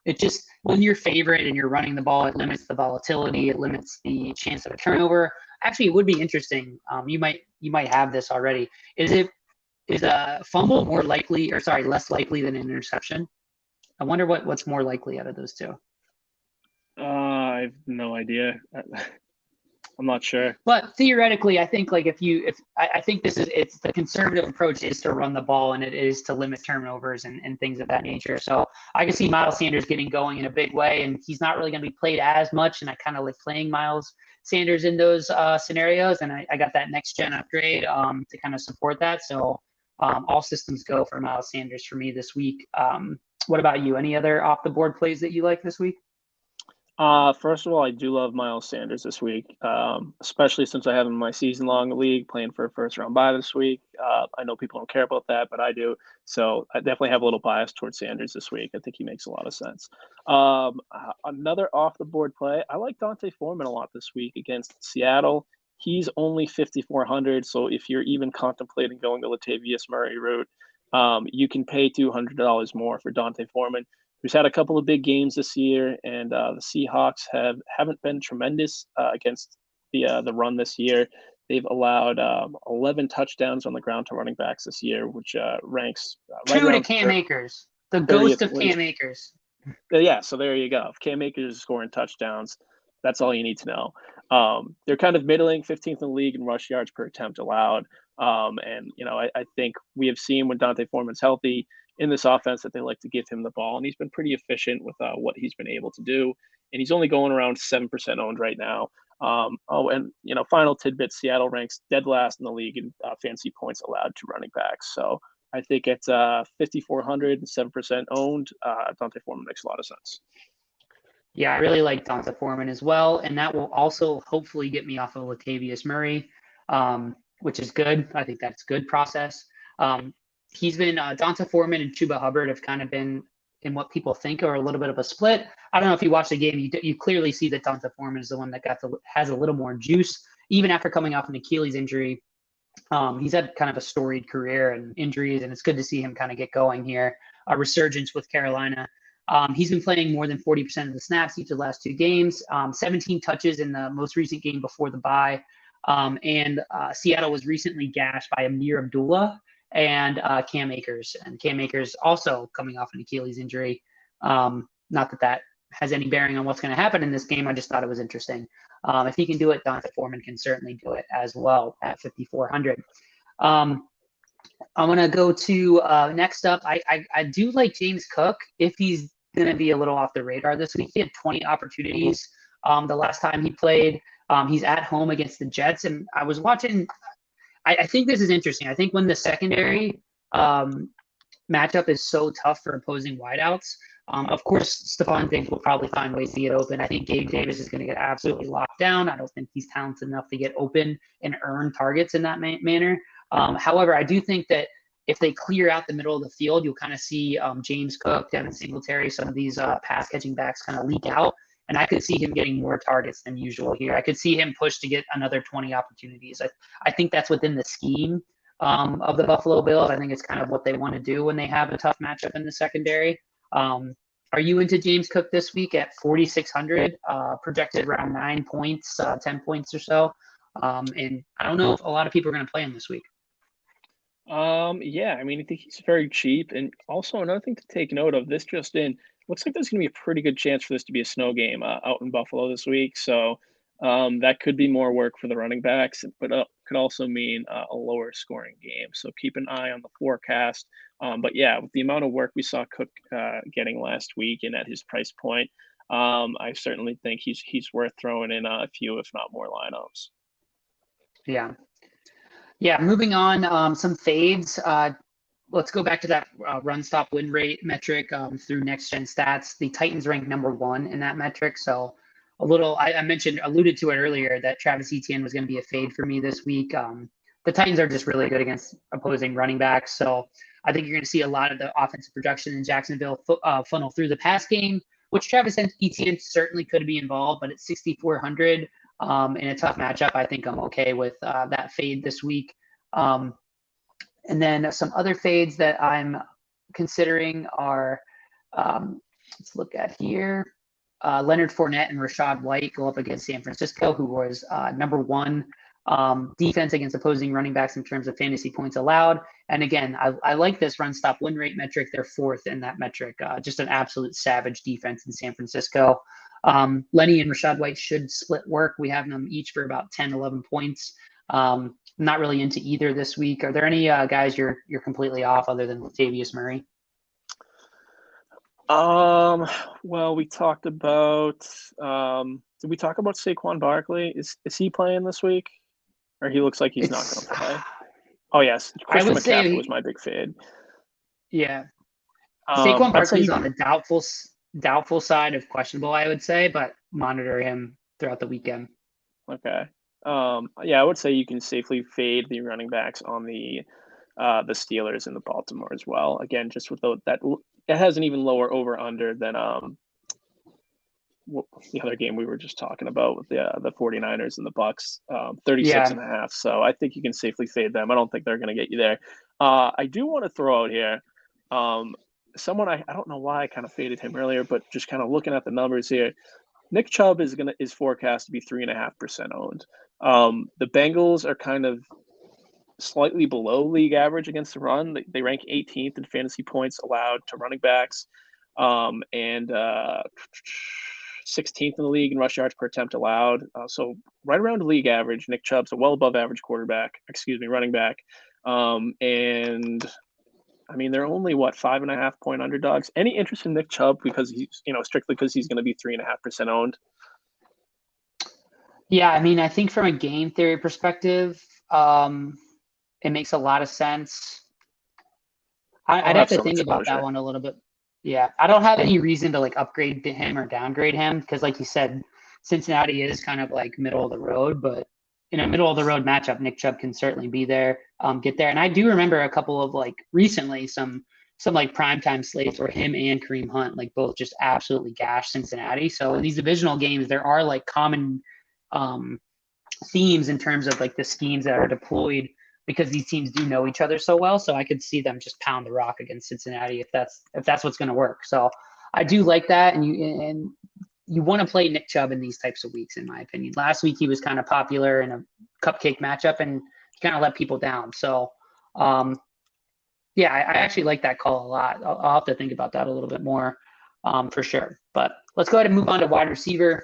It just, when you're favorite and you're running the ball, it limits the volatility, it limits the chance of a turnover. Actually, it would be interesting. You might have this already. Is a fumble less likely than an interception? I wonder what's more likely out of those two. I have no idea. I'm not sure. But theoretically, I think like I think it's the conservative approach is to run the ball and it is to limit turnovers and things of that nature. So I can see Miles Sanders getting going in a big way, and he's not really going to be played as much. And I kind of like playing Miles Sanders in those scenarios, and I got that next gen upgrade to kind of support that. So all systems go for Miles Sanders for me this week. What about you? Any other off the board plays that you like this week? First of all, I do love Miles Sanders this week, especially since I have him in my season-long league playing for a first-round bye this week. I know people don't care about that, but I do. So I definitely have a little bias towards Sanders this week. I think he makes a lot of sense. Another off-the-board play, I like Dante Foreman a lot this week against Seattle. He's only 5,400, so if you're even contemplating going the Latavius Murray route, you can pay $200 more for Dante Foreman, who's had a couple of big games this year, and the Seahawks haven't been tremendous against the run this year. They've allowed 11 touchdowns on the ground to running backs this year, which ranks right around Cam Akers, the ghost of Cam Akers. Yeah, so there you go. If Cam Akers is scoring touchdowns, that's all you need to know. They're kind of middling, 15th in the league in rush yards per attempt allowed. And I think we have seen when Dante Foreman's healthy in this offense that they like to give him the ball, and he's been pretty efficient with what he's been able to do. And he's only going around 7% owned right now. Final tidbit: Seattle ranks dead last in the league in fantasy points allowed to running backs. So I think at 5,400 and 7% owned, Dante Foreman makes a lot of sense. Yeah, I really like Dante Foreman as well, and that will also hopefully get me off of Latavius Murray, which is good. I think that's good process. He's been Dante Foreman and Chuba Hubbard have kind of been in what people think are a little bit of a split. I don't know if you watch the game, you clearly see that Dante Foreman is the one that has a little more juice, even after coming off an Achilles injury. He's had kind of a storied career and injuries, and it's good to see him kind of get going here. A resurgence with Carolina. He's been playing more than 40% of the snaps each of the last two games, 17 touches in the most recent game before the bye. And Seattle was recently gashed by Amir Abdullah and Cam Akers. And Cam Akers also coming off an Achilles injury. Not that has any bearing on what's going to happen in this game. I just thought it was interesting. If he can do it, Dante Foreman can certainly do it as well at 5,400. I'm going to go to next up. I do like James Cook if he's going to be a little off the radar this week. He had 20 opportunities the last time he played. He's at home against the Jets. And I was watching. I think this is interesting. I think when the secondary matchup is so tough for opposing wideouts, Of course, Stephon Diggs will probably find ways to get open. I think Gabe Davis is going to get absolutely locked down. I don't think he's talented enough to get open and earn targets in that manner. However, I do think that if they clear out the middle of the field, you'll kind of see James Cook, Devin Singletary, some of these pass catching backs kind of leak out. And I could see him getting more targets than usual here. I could see him push to get another 20 opportunities. I think that's within the scheme of the Buffalo Bills. I think it's kind of what they want to do when they have a tough matchup in the secondary. Are you into James Cook this week at 4,600, projected around 9 points, 10 points or so? And I don't know if a lot of people are going to play him this week. Yeah, I mean, I think he's very cheap. And also another thing to take note of, this just in, looks like there's going to be a pretty good chance for this to be a snow game out in Buffalo this week. So that could be more work for the running backs, but could also mean a lower scoring game. So keep an eye on the forecast. But yeah, with the amount of work we saw Cook getting last week and at his price point, I certainly think he's worth throwing in a few, if not more, lineups. Yeah. Yeah, moving on, some fades. Let's go back to that run stop win rate metric through next gen stats. The Titans rank #1 in that metric. So a little, I alluded to it earlier that Travis Etienne was going to be a fade for me this week. The Titans are just really good against opposing running backs. So I think you're going to see a lot of the offensive production in Jacksonville funnel through the pass game, which Travis Etienne certainly could be involved, but at 6,400 in a tough matchup, I think I'm okay with that fade this week. And then some other fades that I'm considering are, let's look at here. Leonard Fournette and Rachaad White go up against San Francisco, who was #1 defense against opposing running backs in terms of fantasy points allowed. And again, I like this run stop win rate metric. They're 4th in that metric. Just an absolute savage defense in San Francisco. Lenny and Rachaad White should split work. We have them each for about 10, 11 points. Not really into either this week. Are there any guys you're completely off other than Latavius Murray? Well, we talked about did we talk about Saquon Barkley? Is he playing this week? Or he looks like he's not going to play. Oh yes, Christian McCaffrey was my big fade. Yeah, Saquon Barkley's on the doubtful side of questionable, I would say, but monitor him throughout the weekend. Okay. Yeah, I would say you can safely fade the running backs on the Steelers and the Baltimore as well. Again, just with that, it has an even lower over under than the other game we were just talking about with the 49ers and the Bucks, 36.5. So I think you can safely fade them. I don't think they're going to get you there. I do want to throw out here someone I don't know why I kind of faded him earlier, but just kind of looking at the numbers here. Nick Chubb is forecast to be 3.5% owned. The Bengals are kind of slightly below league average against the run. They rank 18th in fantasy points allowed to running backs, and 16th in the league in rush yards per attempt allowed. So right around the league average. Nick Chubb's a well above average running back. And I mean, they're only 5.5 point underdogs. Any interest in Nick Chubb because he's, strictly because he's going to be 3.5% owned? Yeah, I mean, I think from a game theory perspective, it makes a lot of sense. I'd have to think about that one a little bit. Yeah, I don't have any reason to upgrade him or downgrade him because, like you said, Cincinnati is kind of middle of the road, but in a middle of the road matchup, Nick Chubb can certainly be there, get there. And I do remember a couple of recently some primetime slates where him and Kareem Hunt both just absolutely gashed Cincinnati. So in these divisional games, there are common themes in terms of the schemes that are deployed because these teams do know each other so well. So I could see them just pound the rock against Cincinnati if that's what's going to work. So I do like that. And you want to play Nick Chubb in these types of weeks, in my opinion. Last week, he was kind of popular in a cupcake matchup and he kind of let people down. So yeah, I actually like that call a lot. I'll have to think about that a little bit more for sure. But let's go ahead and move on to wide receiver.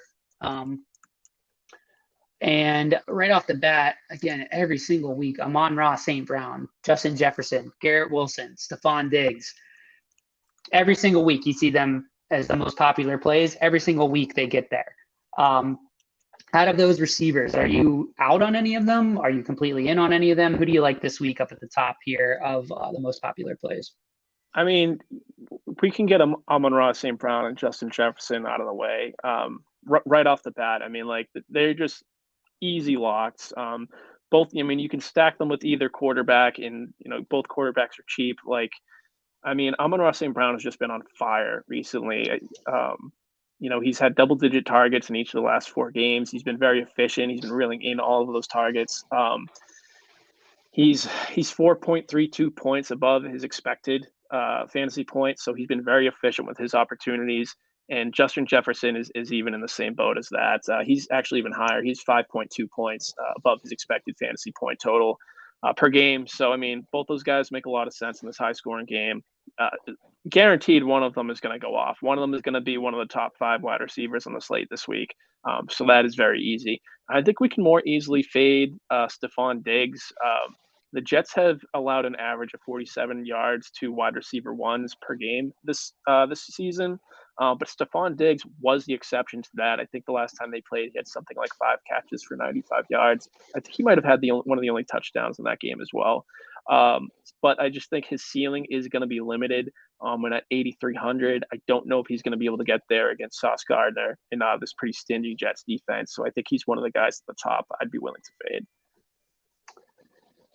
And right off the bat, again, every single week, Amon-Ra St. Brown, Justin Jefferson, Garrett Wilson, Stephon Diggs. Every single week, you see them as the most popular plays. Every single week, they get there. Out of those receivers, are you out on any of them? Are you completely in on any of them? Who do you like this week up at the top here of the most popular plays? I mean, we can get Amon-Ra St. Brown and Justin Jefferson out of the way right off the bat. I mean, like they're just easy locks. Both, I mean, you can stack them with either quarterback, and both quarterbacks are cheap. Like, I mean, Amon-Ra St. Brown has just been on fire recently. He's had double-digit targets in each of the last 4 games. He's been very efficient. He's been reeling in all of those targets. He's 4.32 points above his expected fantasy points, so he's been very efficient with his opportunities. And Justin Jefferson is even in the same boat as that. He's actually even higher. He's 5.2 points above his expected fantasy point total per game. So, I mean, both those guys make a lot of sense in this high-scoring game. Guaranteed one of them is going to go off. One of them is going to be one of the top 5 wide receivers on the slate this week. So that is very easy. I think we can more easily fade Stephon Diggs. The Jets have allowed an average of 47 yards to wide receiver ones per game this season. But Stephon Diggs was the exception to that. I think the last time they played, he had something like 5 catches for 95 yards. I think he might have had one of the only touchdowns in that game as well. But I just think his ceiling is going to be limited. And at 8,300, I don't know if he's going to be able to get there against Sauce Gardner in this pretty stingy Jets defense. So I think he's one of the guys at the top I'd be willing to fade.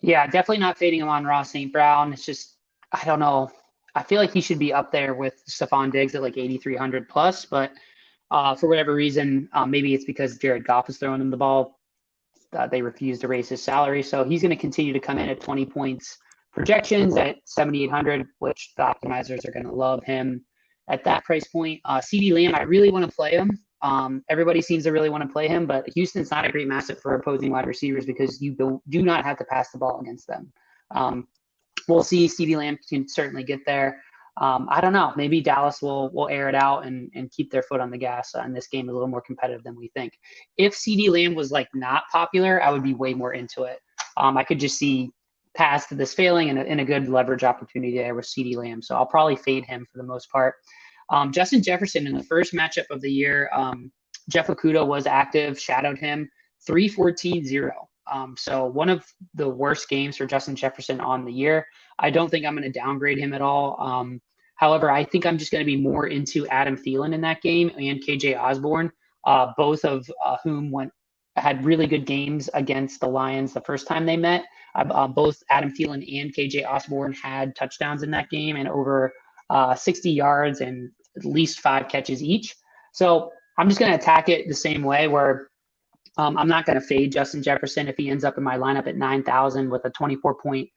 Yeah, definitely not fading him on Ross St. Brown. It's just, I don't know. I feel like he should be up there with Stephon Diggs at like 8,300 plus, but for whatever reason, maybe it's because Jared Goff is throwing him the ball. They refuse to raise his salary. So he's going to continue to come in at 20 points projections at 7,800, which the optimizers are going to love him at that price point. CD Lamb, I really want to play him. Everybody seems to really want to play him, but Houston's not a great matchup for opposing wide receivers because you do not have to pass the ball against them. We'll see. CD Lamb can certainly get there. I don't know. Maybe Dallas will air it out and keep their foot on the gas in this game a little more competitive than we think. If CD Lamb was like not popular, I would be way more into it. I could just see past this failing and a good leverage opportunity there with CD Lamb. So I'll probably fade him for the most part. Justin Jefferson in the first matchup of the year, Jeff Okudah was active, shadowed him 3-14-0. So one of the worst games for Justin Jefferson on the year. I don't think I'm going to downgrade him at all. However, I think I'm just going to be more into Adam Thielen in that game and KJ Osborne, both of whom had really good games against the Lions the first time they met. Both Adam Thielen and KJ Osborne had touchdowns in that game and over 60 yards and at least 5 catches each. So I'm just going to attack it the same way where I'm not going to fade Justin Jefferson if he ends up in my lineup at 9,000 with a 24 point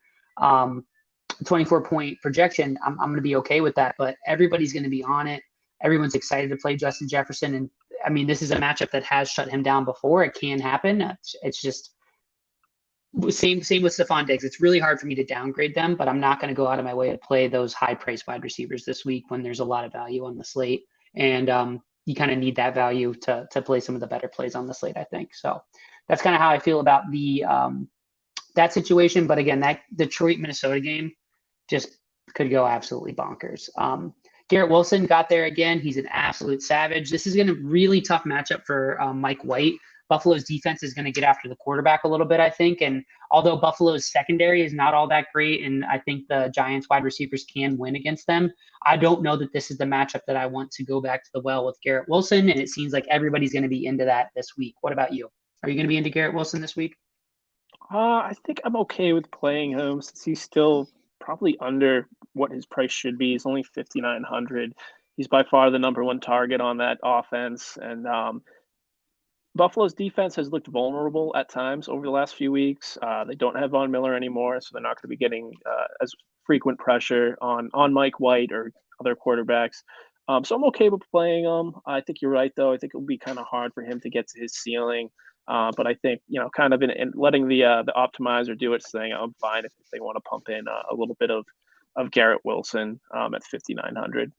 projection. I'm going to be okay with that, but everybody's going to be on it. Everyone's excited to play Justin Jefferson. And I mean, this is a matchup that has shut him down before. It can happen. It's just same with Stephon Diggs. It's really hard for me to downgrade them, but I'm not going to go out of my way to play those high priced wide receivers this week when there's a lot of value on the slate. And you kind of need that value to play some of the better plays on the slate, I think. So that's kind of how I feel about the that situation. But again, that Detroit Minnesota game just could go absolutely bonkers. Garrett Wilson got there again. He's an absolute savage. This is going to really tough matchup for Mike White. Buffalo's defense is going to get after the quarterback a little bit, I think. And although Buffalo's secondary is not all that great, and I think the Giants wide receivers can win against them, I don't know that this is the matchup that I want to go back to the well with Garrett Wilson. And it seems like everybody's going to be into that this week. What about you? Are you going to be into Garrett Wilson this week? I think I'm okay with playing him since he's still probably under what his price should be. He's only 5,900. He's by far the number one target on that offense. And Buffalo's defense has looked vulnerable at times over the last few weeks. They don't have Von Miller anymore, so they're not going to be getting as frequent pressure on Mike White or other quarterbacks. So I'm okay with playing him. I think you're right, though. I think it will be kind of hard for him to get to his ceiling. But I think, kind of in letting the optimizer do its thing, I'm fine if they want to pump in a little bit of Garrett Wilson at 5,900.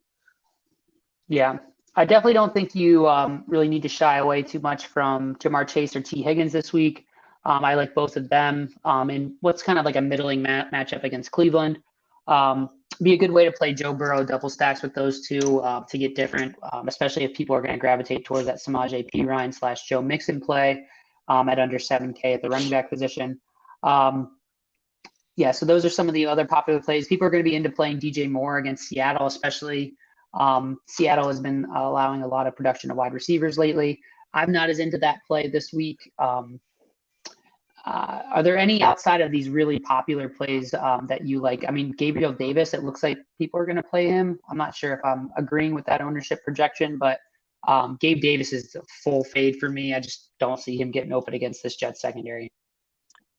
Yeah, I definitely don't think you really need to shy away too much from Jamar Chase or T. Higgins this week. I like both of them in what's kind of like a middling matchup against Cleveland. Be a good way to play Joe Burrow double stacks with those two to get different, especially if people are going to gravitate towards that Samaje Perine / Joe Mixon play at under 7K at the running back position. Yeah, so those are some of the other popular plays. People are going to be into playing DJ Moore against Seattle, especially. Seattle has been allowing a lot of production of wide receivers lately. I'm not as into that play this week. Are there any outside of these really popular plays that you like? I mean, Gabriel Davis, it looks like people are going to play him. I'm not sure if I'm agreeing with that ownership projection, but Gabe Davis is a full fade for me. I just don't see him getting open against this Jets secondary.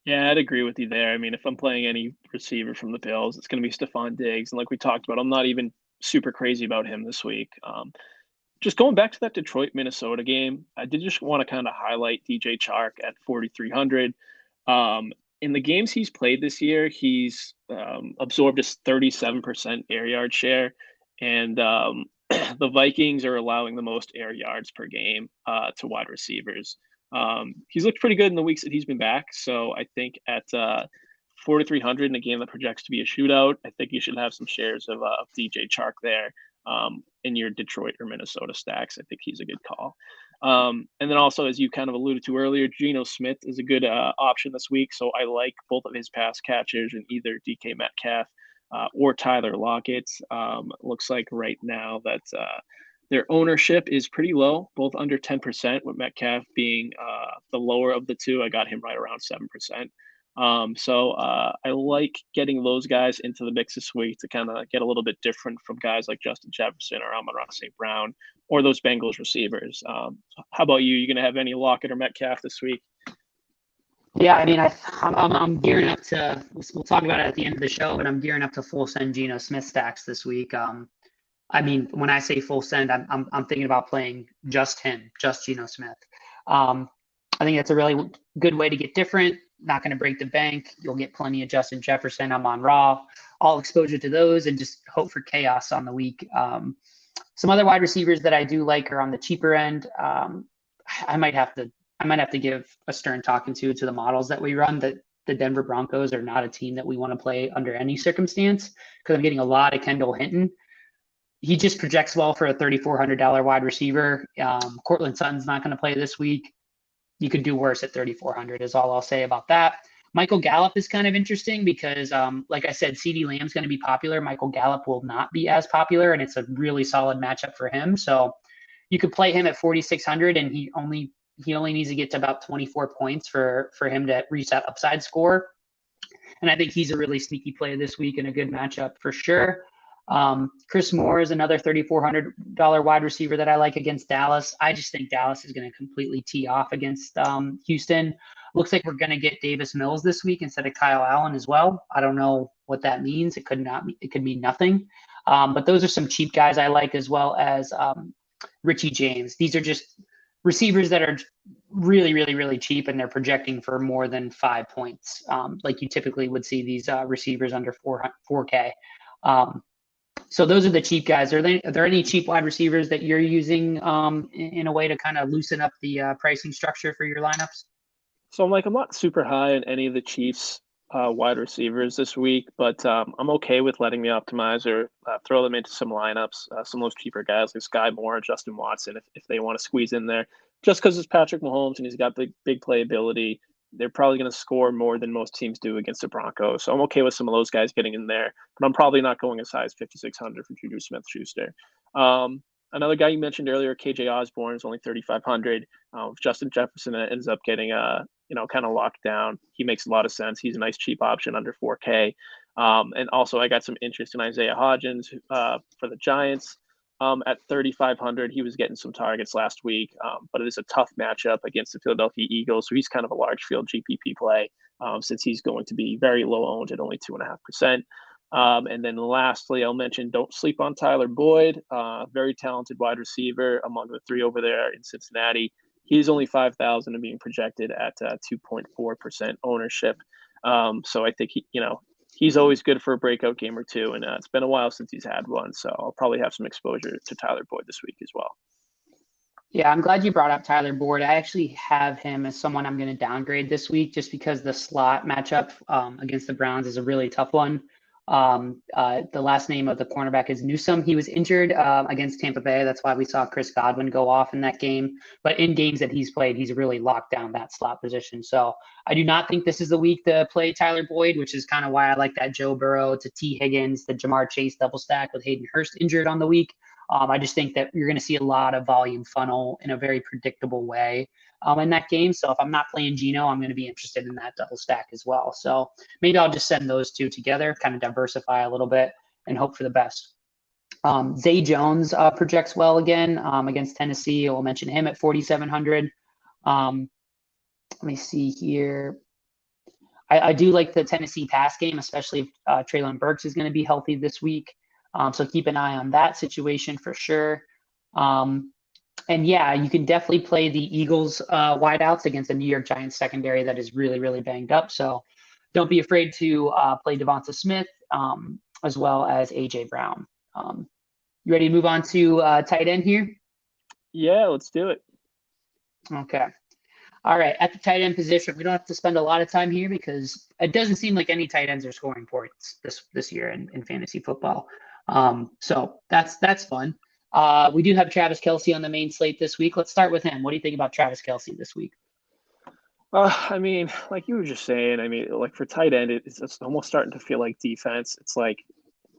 Yeah, I'd agree with you there. I mean, if I'm playing any receiver from the Bills, it's going to be Stephon Diggs, and like we talked about, I'm not even super crazy about him this week. Just going back to that Detroit Minnesota game, I did just want to kind of highlight DJ Chark at 4,300. In the games he's played this year, he's absorbed a 37% air yard share, and the Vikings are allowing the most air yards per game to wide receivers. He's looked pretty good in the weeks that he's been back, so I think at 4,300 in a game that projects to be a shootout, I think you should have some shares of DJ Chark there in your Detroit or Minnesota stacks. I think he's a good call. And then also, as you kind of alluded to earlier, Geno Smith is a good option this week. So I like both of his pass catchers in either DK Metcalf or Tyler Lockett. Looks like right now that their ownership is pretty low, both under 10%, with Metcalf being the lower of the two. I got him right around 7%. So I like getting those guys into the mix this week to kind of get a little bit different from guys like Justin Jefferson or Amon-Ra St. Brown or those Bengals receivers. How about you? You going to have any Lockett or Metcalf this week? Yeah, I mean, I'm gearing up to. We'll talk about it at the end of the show, but I'm gearing up to full send Geno Smith stacks this week. I mean, when I say full send, I'm thinking about playing just him, just Geno Smith. I think that's a really good way to get different. Not going to break the bank. You'll get plenty of Justin Jefferson. I'm on Raw, all exposure to those, and just hope for chaos on the week. Some other wide receivers that I do like are on the cheaper end. I might have to give a stern talking to the models that we run. That the Denver Broncos are not a team that we want to play under any circumstance because I'm getting a lot of Kendall Hinton. He just projects well for a $3,400 wide receiver. Cortland Sutton's not going to play this week. You could do worse at 3,400 is all I'll say about that. Michael Gallup is kind of interesting because, like I said, CeeDee Lamb's going to be popular. Michael Gallup will not be as popular, and it's a really solid matchup for him. So you could play him at 4,600, and he only needs to get to about 24 points for him to reach that upside score. And I think he's a really sneaky play this week and a good matchup for sure. Chris Moore is another $3,400 wide receiver that I like against Dallas. I just think Dallas is going to completely tee off against Houston. Looks like we're going to get Davis Mills this week instead of Kyle Allen as well. I don't know what that means. It could mean nothing. But those are some cheap guys I like, as well as Richie James. These are just receivers that are really, really, really cheap, and they're projecting for more than 5 points. Like you typically would see these receivers under 4K. So those are the cheap guys. Are there any cheap wide receivers that you're using in a way to kind of loosen up the pricing structure for your lineups? So I'm not super high on any of the Chiefs wide receivers this week, but I'm okay with letting the optimizer throw them into some lineups, some of those cheaper guys like Sky Moore, Justin Watson, if they want to squeeze in there. Just because it's Patrick Mahomes and he's got big playability, they're probably going to score more than most teams do against the Broncos. So I'm okay with some of those guys getting in there, but I'm probably not going as high as 5,600 for Juju Smith-Schuster. Another guy you mentioned earlier, KJ Osborne, is only 3,500. If Justin Jefferson ends up getting kind of locked down, he makes a lot of sense. He's a nice cheap option under 4K. And also, I got some interest in Isaiah Hodgins for the Giants. At 3,500, he was getting some targets last week, but it is a tough matchup against the Philadelphia Eagles. So he's kind of a large field GPP play since he's going to be very low owned at only 2.5%. And then lastly, I'll mention don't sleep on Tyler Boyd, very talented wide receiver among the three over there in Cincinnati. He's only 5,000 and being projected at 2.4% ownership. So I think he's always good for a breakout game or two, and it's been a while since he's had one, so I'll probably have some exposure to Tyler Boyd this week as well. Yeah, I'm glad you brought up Tyler Boyd. I actually have him as someone I'm going to downgrade this week just because the slot matchup against the Browns is a really tough one. The last name of the cornerback is Newsome. He was injured against Tampa Bay. That's why we saw Chris Godwin go off in that game. But in games that he's played, he's really locked down that slot position. So I do not think this is the week to play Tyler Boyd, which is kind of why I like that Joe Burrow to T. Higgins, the Jamar Chase double stack with Hayden Hurst injured on the week. I just think that you're going to see a lot of volume funnel in a very predictable way in that game. So if I'm not playing Geno, I'm going to be interested in that double stack as well. So maybe I'll just send those two together, kind of diversify a little bit and hope for the best. Zay Jones projects well again against Tennessee. We'll mention him at 4,700. Let me see here. I do like the Tennessee pass game, especially if Treylon Burks is going to be healthy this week. So keep an eye on that situation for sure. And yeah, you can definitely play the Eagles wideouts against the New York Giants secondary that is really, really banged up. So don't be afraid to play Devonta Smith as well as AJ Brown. You ready to move on to tight end here? Yeah, let's do it. Okay. All right. At the tight end position, we don't have to spend a lot of time here because it doesn't seem like any tight ends are scoring points this year in fantasy football. So that's fun. We do have Travis Kelce on the main slate this week. Let's start with him. What do you think about Travis Kelce this week? I mean, like you were just saying, I mean, like for tight end, it's almost starting to feel like defense. It's like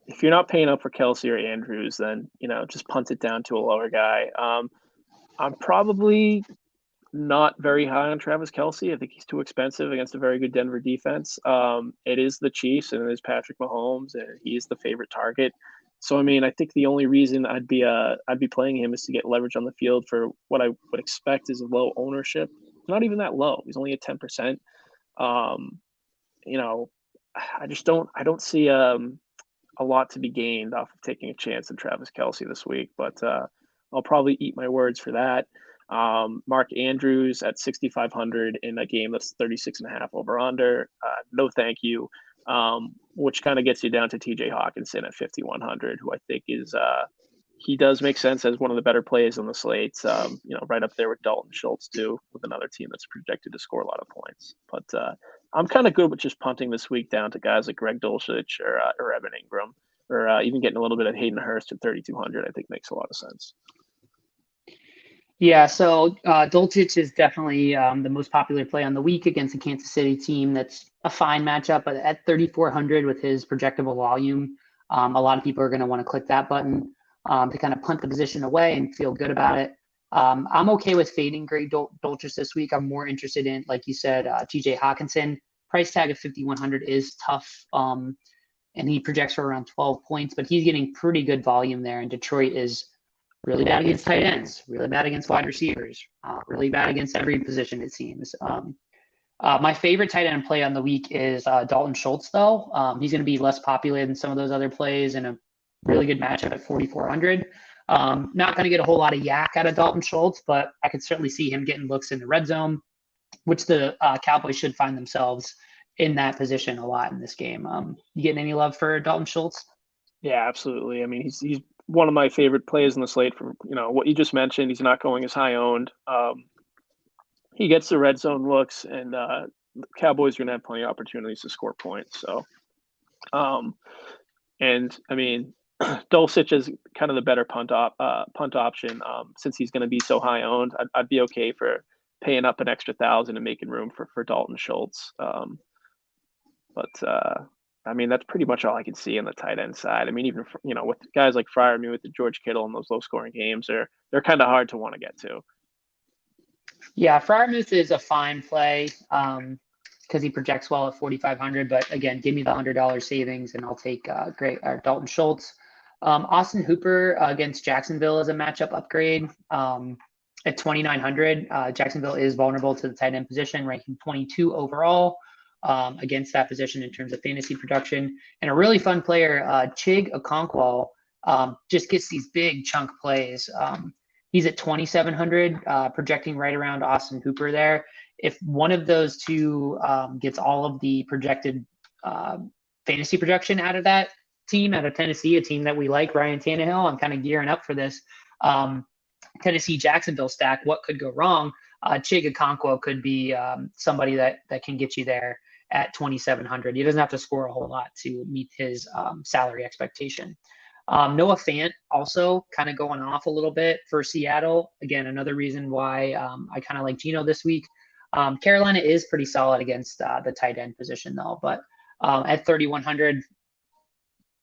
if you're not paying up for Kelce or Andrews, then just punt it down to a lower guy. I'm probably not very high on Travis Kelce. I think he's too expensive against a very good Denver defense. It is the Chiefs and it is Patrick Mahomes, and he's the favorite target. So I mean, I think the only reason I'd be playing him is to get leverage on the field for what I would expect is a low ownership. Not even that low. He's only at 10%. I just don't see a lot to be gained off of taking a chance on Travis Kelce this week, but I'll probably eat my words for that. Mark Andrews at 6,500 in a game that's 36.5 over under. No, thank you. Which kind of gets you down to TJ Hawkinson at 5,100, who I think is he does make sense as one of the better plays on the slate. Right up there with Dalton Schultz too, with another team that's projected to score a lot of points. But I'm kind of good with just punting this week down to guys like Greg Dulcich or Evan Ingram, or even getting a little bit of Hayden Hurst at 3,200. I think makes a lot of sense. Yeah, so Dulcich is definitely the most popular play on the week against a Kansas City team that's a fine matchup. But at 3,400 with his projectable volume, a lot of people are going to want to click that button to kind of punt the position away and feel good about it. I'm okay with fading Greg Dulcich this week. I'm more interested in, like you said, TJ Hawkinson. Price tag of 5,100 is tough, and he projects for around 12 points, but he's getting pretty good volume there. And Detroit is really bad against tight ends, really bad against wide receivers, really bad against every position, it seems. My favorite tight end play on the week is Dalton Schultz, though. He's going to be less popular than some of those other plays and a really good matchup at 4,400. Not going to get a whole lot of yak out of Dalton Schultz, but I could certainly see him getting looks in the red zone, which the Cowboys should find themselves in that position a lot in this game. You getting any love for Dalton Schultz? Yeah, absolutely. I mean, he's one of my favorite plays in the slate for what you just mentioned. He's not going as high owned. He gets the red zone looks, and the Cowboys are going to have plenty of opportunities to score points. So, and I mean, Dulcich is kind of the better punt option since he's going to be so high owned. I'd be okay for paying up an extra 1,000 and making room for Dalton Schultz. But I mean, that's pretty much all I can see on the tight end side. I mean, even with guys like Freiermuth with the George Kittle and those low scoring games, they're kind of hard to want to get to. Yeah, Freiermuth is a fine play because he projects well at 4,500. But again, give me the $100 savings, and I'll take Dalton Schultz. Austin Hooper against Jacksonville is a matchup upgrade at 2,900. Jacksonville is vulnerable to the tight end position, ranking 22 overall. Against that position in terms of fantasy production. And a really fun player, Chig Okonkwo, just gets these big chunk plays. He's at 2,700, projecting right around Austin Hooper there. If one of those two gets all of the projected fantasy production out of that team, out of Tennessee, a team that we like, Ryan Tannehill, I'm kind of gearing up for this Tennessee-Jacksonville stack. What could go wrong? Chig Okonkwo could be somebody that can get you there. at 2,700. He doesn't have to score a whole lot to meet his salary expectation. Noah Fant also kind of going off a little bit for Seattle. Again, another reason why I kind of like Geno this week. Carolina is pretty solid against the tight end position, though. But at 3,100,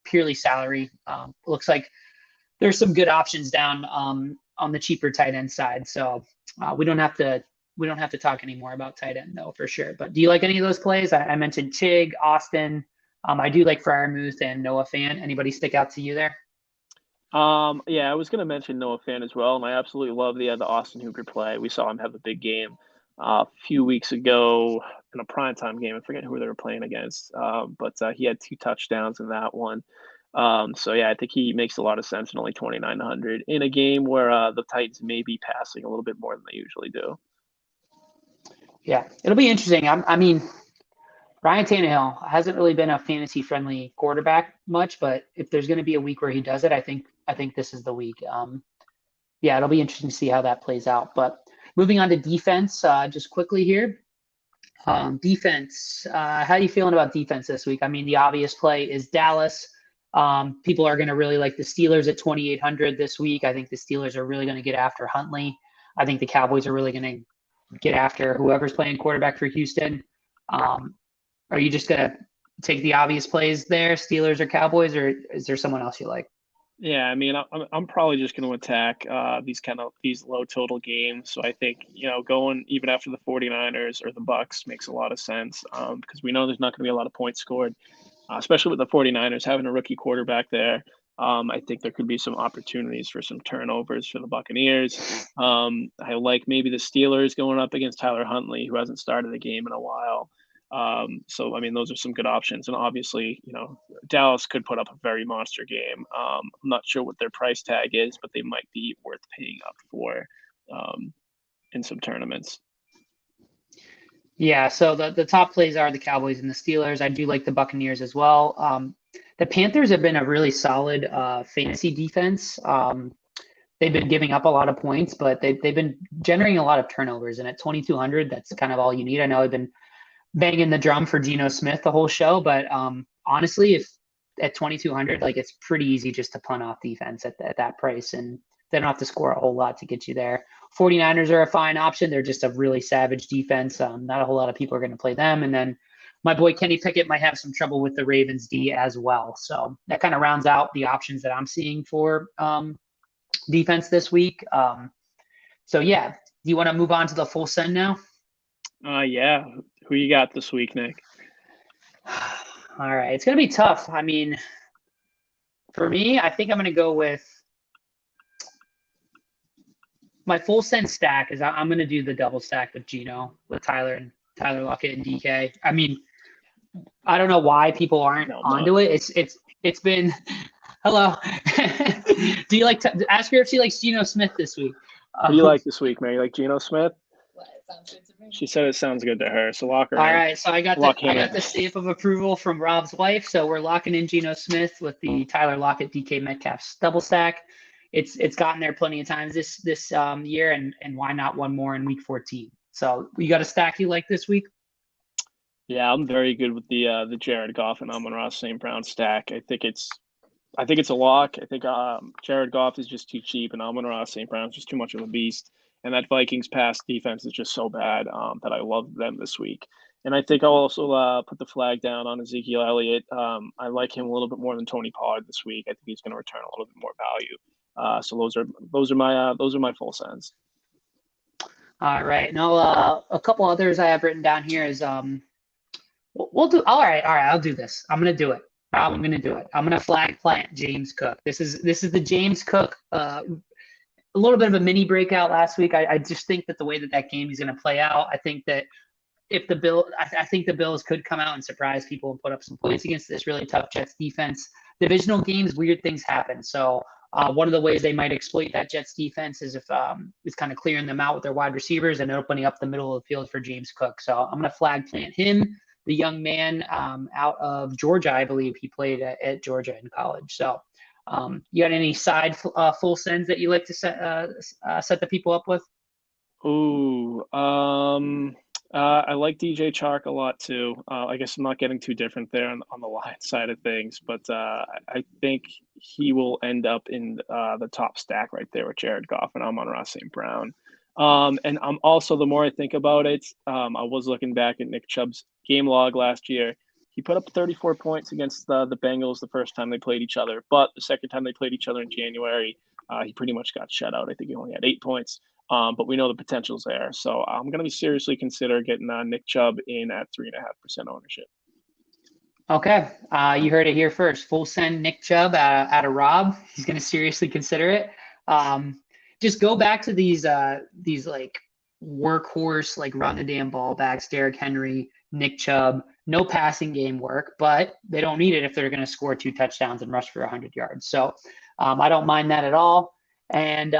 purely salary, looks like there's some good options down on the cheaper tight end side. So we don't have to talk anymore about tight end though, for sure. But do you like any of those plays? I mentioned Chig, Austin. I do like Freiermuth and Noah Fant. Anybody stick out to you there? Yeah, I was going to mention Noah Fan as well, and I absolutely love the Austin Hooper play. We saw him have a big game a few weeks ago in a primetime game. I forget who they were playing against, but he had 2 touchdowns in that one. So yeah, I think he makes a lot of sense in only 2,900 in a game where the Titans may be passing a little bit more than they usually do. Yeah, it'll be interesting. I mean, Ryan Tannehill hasn't really been a fantasy-friendly quarterback much, but if there's going to be a week where he does it, I think this is the week. Yeah, it'll be interesting to see how that plays out. But moving on to defense, just quickly here. Defense, how are you feeling about defense this week? I mean, the obvious play is Dallas. People are going to really like the Steelers at 2,800 this week. I think the Steelers are really going to get after Huntley. I think the Cowboys are really going to get after whoever's playing quarterback for Houston. Are you just going to take the obvious plays there, Steelers or Cowboys, or is there someone else you like? Yeah, I mean, I'm probably just going to attack these low total games. So I think, going even after the 49ers or the Bucks makes a lot of sense because we know there's not going to be a lot of points scored, especially with the 49ers having a rookie quarterback there. I think there could be some opportunities for some turnovers for the Buccaneers. I like maybe the Steelers going up against Tyler Huntley, who hasn't started a game in a while. So, I mean, those are some good options. And obviously, Dallas could put up a very monster game. I'm not sure what their price tag is, but they might be worth paying up for in some tournaments. Yeah, so the top plays are the Cowboys and the Steelers. I do like the Buccaneers as well. The Panthers have been a really solid fantasy defense. They've been giving up a lot of points, but they've been generating a lot of turnovers. And at 2,200, that's kind of all you need. I know I've been banging the drum for Geno Smith the whole show, but honestly, if at 2,200, like it's pretty easy just to punt off defense at that price, and they don't have to score a whole lot to get you there. 49ers are a fine option. They're just a really savage defense. Not a whole lot of people are going to play them. And then my boy Kenny Pickett might have some trouble with the Ravens D as well. So that kind of rounds out the options that I'm seeing for defense this week. So yeah, do you want to move on to the full send now? Yeah. Who you got this week, Nick? All right. It's going to be tough. I mean, for me, I think I'm going to go with my full send stack is I'm going to do the double stack with Geno, with Tyler Lockett and DK. I mean, I don't know why people aren't onto it. It's been hello. Do you like to ask her if she likes Geno Smith this week? Who do you like this week, man? You like Geno Smith? She said it sounds good to her. So lock her in. All right. So I got the stamp of approval from Rob's wife. So we're locking in Geno Smith with the Tyler Lockett, DK Metcalf double stack. It's gotten there plenty of times this year, and why not one more in week 14? So you got a stack you like this week? Yeah, I'm very good with the Jared Goff and Amon-Ra St. Brown stack. I think it's a lock. I think Jared Goff is just too cheap, and Amon-Ra St. Brown is just too much of a beast. And that Vikings pass defense is just so bad that I love them this week. And I think I'll also put the flag down on Ezekiel Elliott. I like him a little bit more than Tony Pollard this week. I think he's going to return a little bit more value. So those are my full sends. All right. Now a couple others I have written down here is we'll do. All right. I'll do this. I'm going to do it. I'm going to flag plant James Cook. This is the James Cook. A little bit of a mini breakout last week. I just think that the way that game is going to play out, I think that if I think the Bills could come out and surprise people and put up some points against this really tough Jets defense. Divisional games, weird things happen. So one of the ways they might exploit that Jets defense is if it's kind of clearing them out with their wide receivers and opening up the middle of the field for James Cook. So I'm going to flag plant him, the young man out of Georgia. I believe he played at Georgia in college. So you got any side full sends that you like to set the people up with? Ooh, I like DJ Chark a lot too. I guess I'm not getting too different there on the Lions side of things, but I think he will end up in the top stack right there with Jared Goff and Amon-Ra St. Brown. And I'm also, the more I think about it, I was looking back at Nick Chubb's game log last year. He put up 34 points against the Bengals the first time they played each other, but the second time they played each other in January, he pretty much got shut out. I think he only had 8 points. But we know the potential's there. So I'm going to be seriously consider getting Nick Chubb in at 3.5% ownership. Okay, you heard it here first. Full send Nick Chubb out of Rob. He's going to seriously consider it. Just go back to these like workhorse, like run the damn ball backs, Derrick Henry, Nick Chubb. No passing game work, but they don't need it if they're going to score 2 touchdowns and rush for 100 yards. So I don't mind that at all. And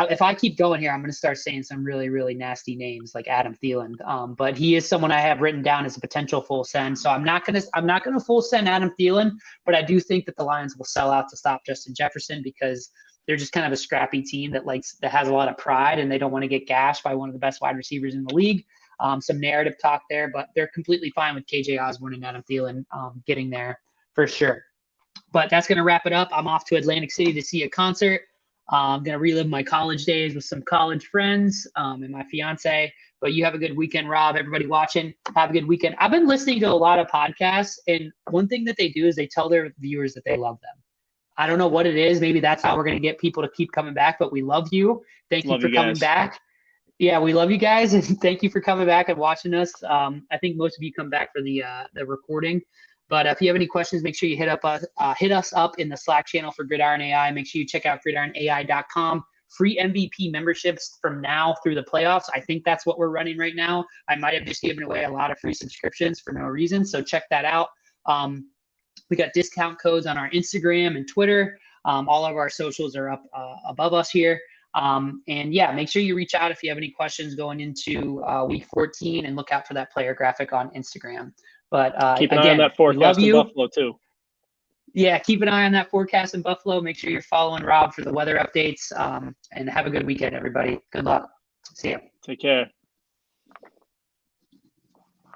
if I keep going here, I'm going to start saying some really, really nasty names like Adam Thielen. But he is someone I have written down as a potential full send. So I'm not going to full send Adam Thielen, but I do think that the Lions will sell out to stop Justin Jefferson because they're just kind of a scrappy team that has a lot of pride and they don't want to get gashed by one of the best wide receivers in the league. Some narrative talk there, but they're completely fine with KJ Osborne and Adam Thielen getting there for sure. But that's going to wrap it up. I'm off to Atlantic City to see a concert. I'm going to relive my college days with some college friends and my fiance. But you have a good weekend, Rob. Everybody watching, have a good weekend. I've been listening to a lot of podcasts, and one thing that they do is they tell their viewers that they love them. I don't know what it is. Maybe that's how we're going to get people to keep coming back, but we love you. Thank you for coming back. Yeah, we love you guys, and thank you for coming back and watching us. I think most of you come back for the recording. But if you have any questions, make sure you hit us up in the Slack channel for Gridiron AI. Make sure you check out gridironai.com. Free MVP memberships from now through the playoffs. I think that's what we're running right now. I might have just given away a lot of free subscriptions for no reason, so check that out. We got discount codes on our Instagram and Twitter. All of our socials are up above us here. And yeah, make sure you reach out if you have any questions going into week 14 and look out for that player graphic on Instagram. But keep an eye on that forecast in Buffalo too. Yeah, keep an eye on that forecast in Buffalo. Make sure you're following Rob for the weather updates. And have a good weekend, everybody. Good luck. See ya. Take care.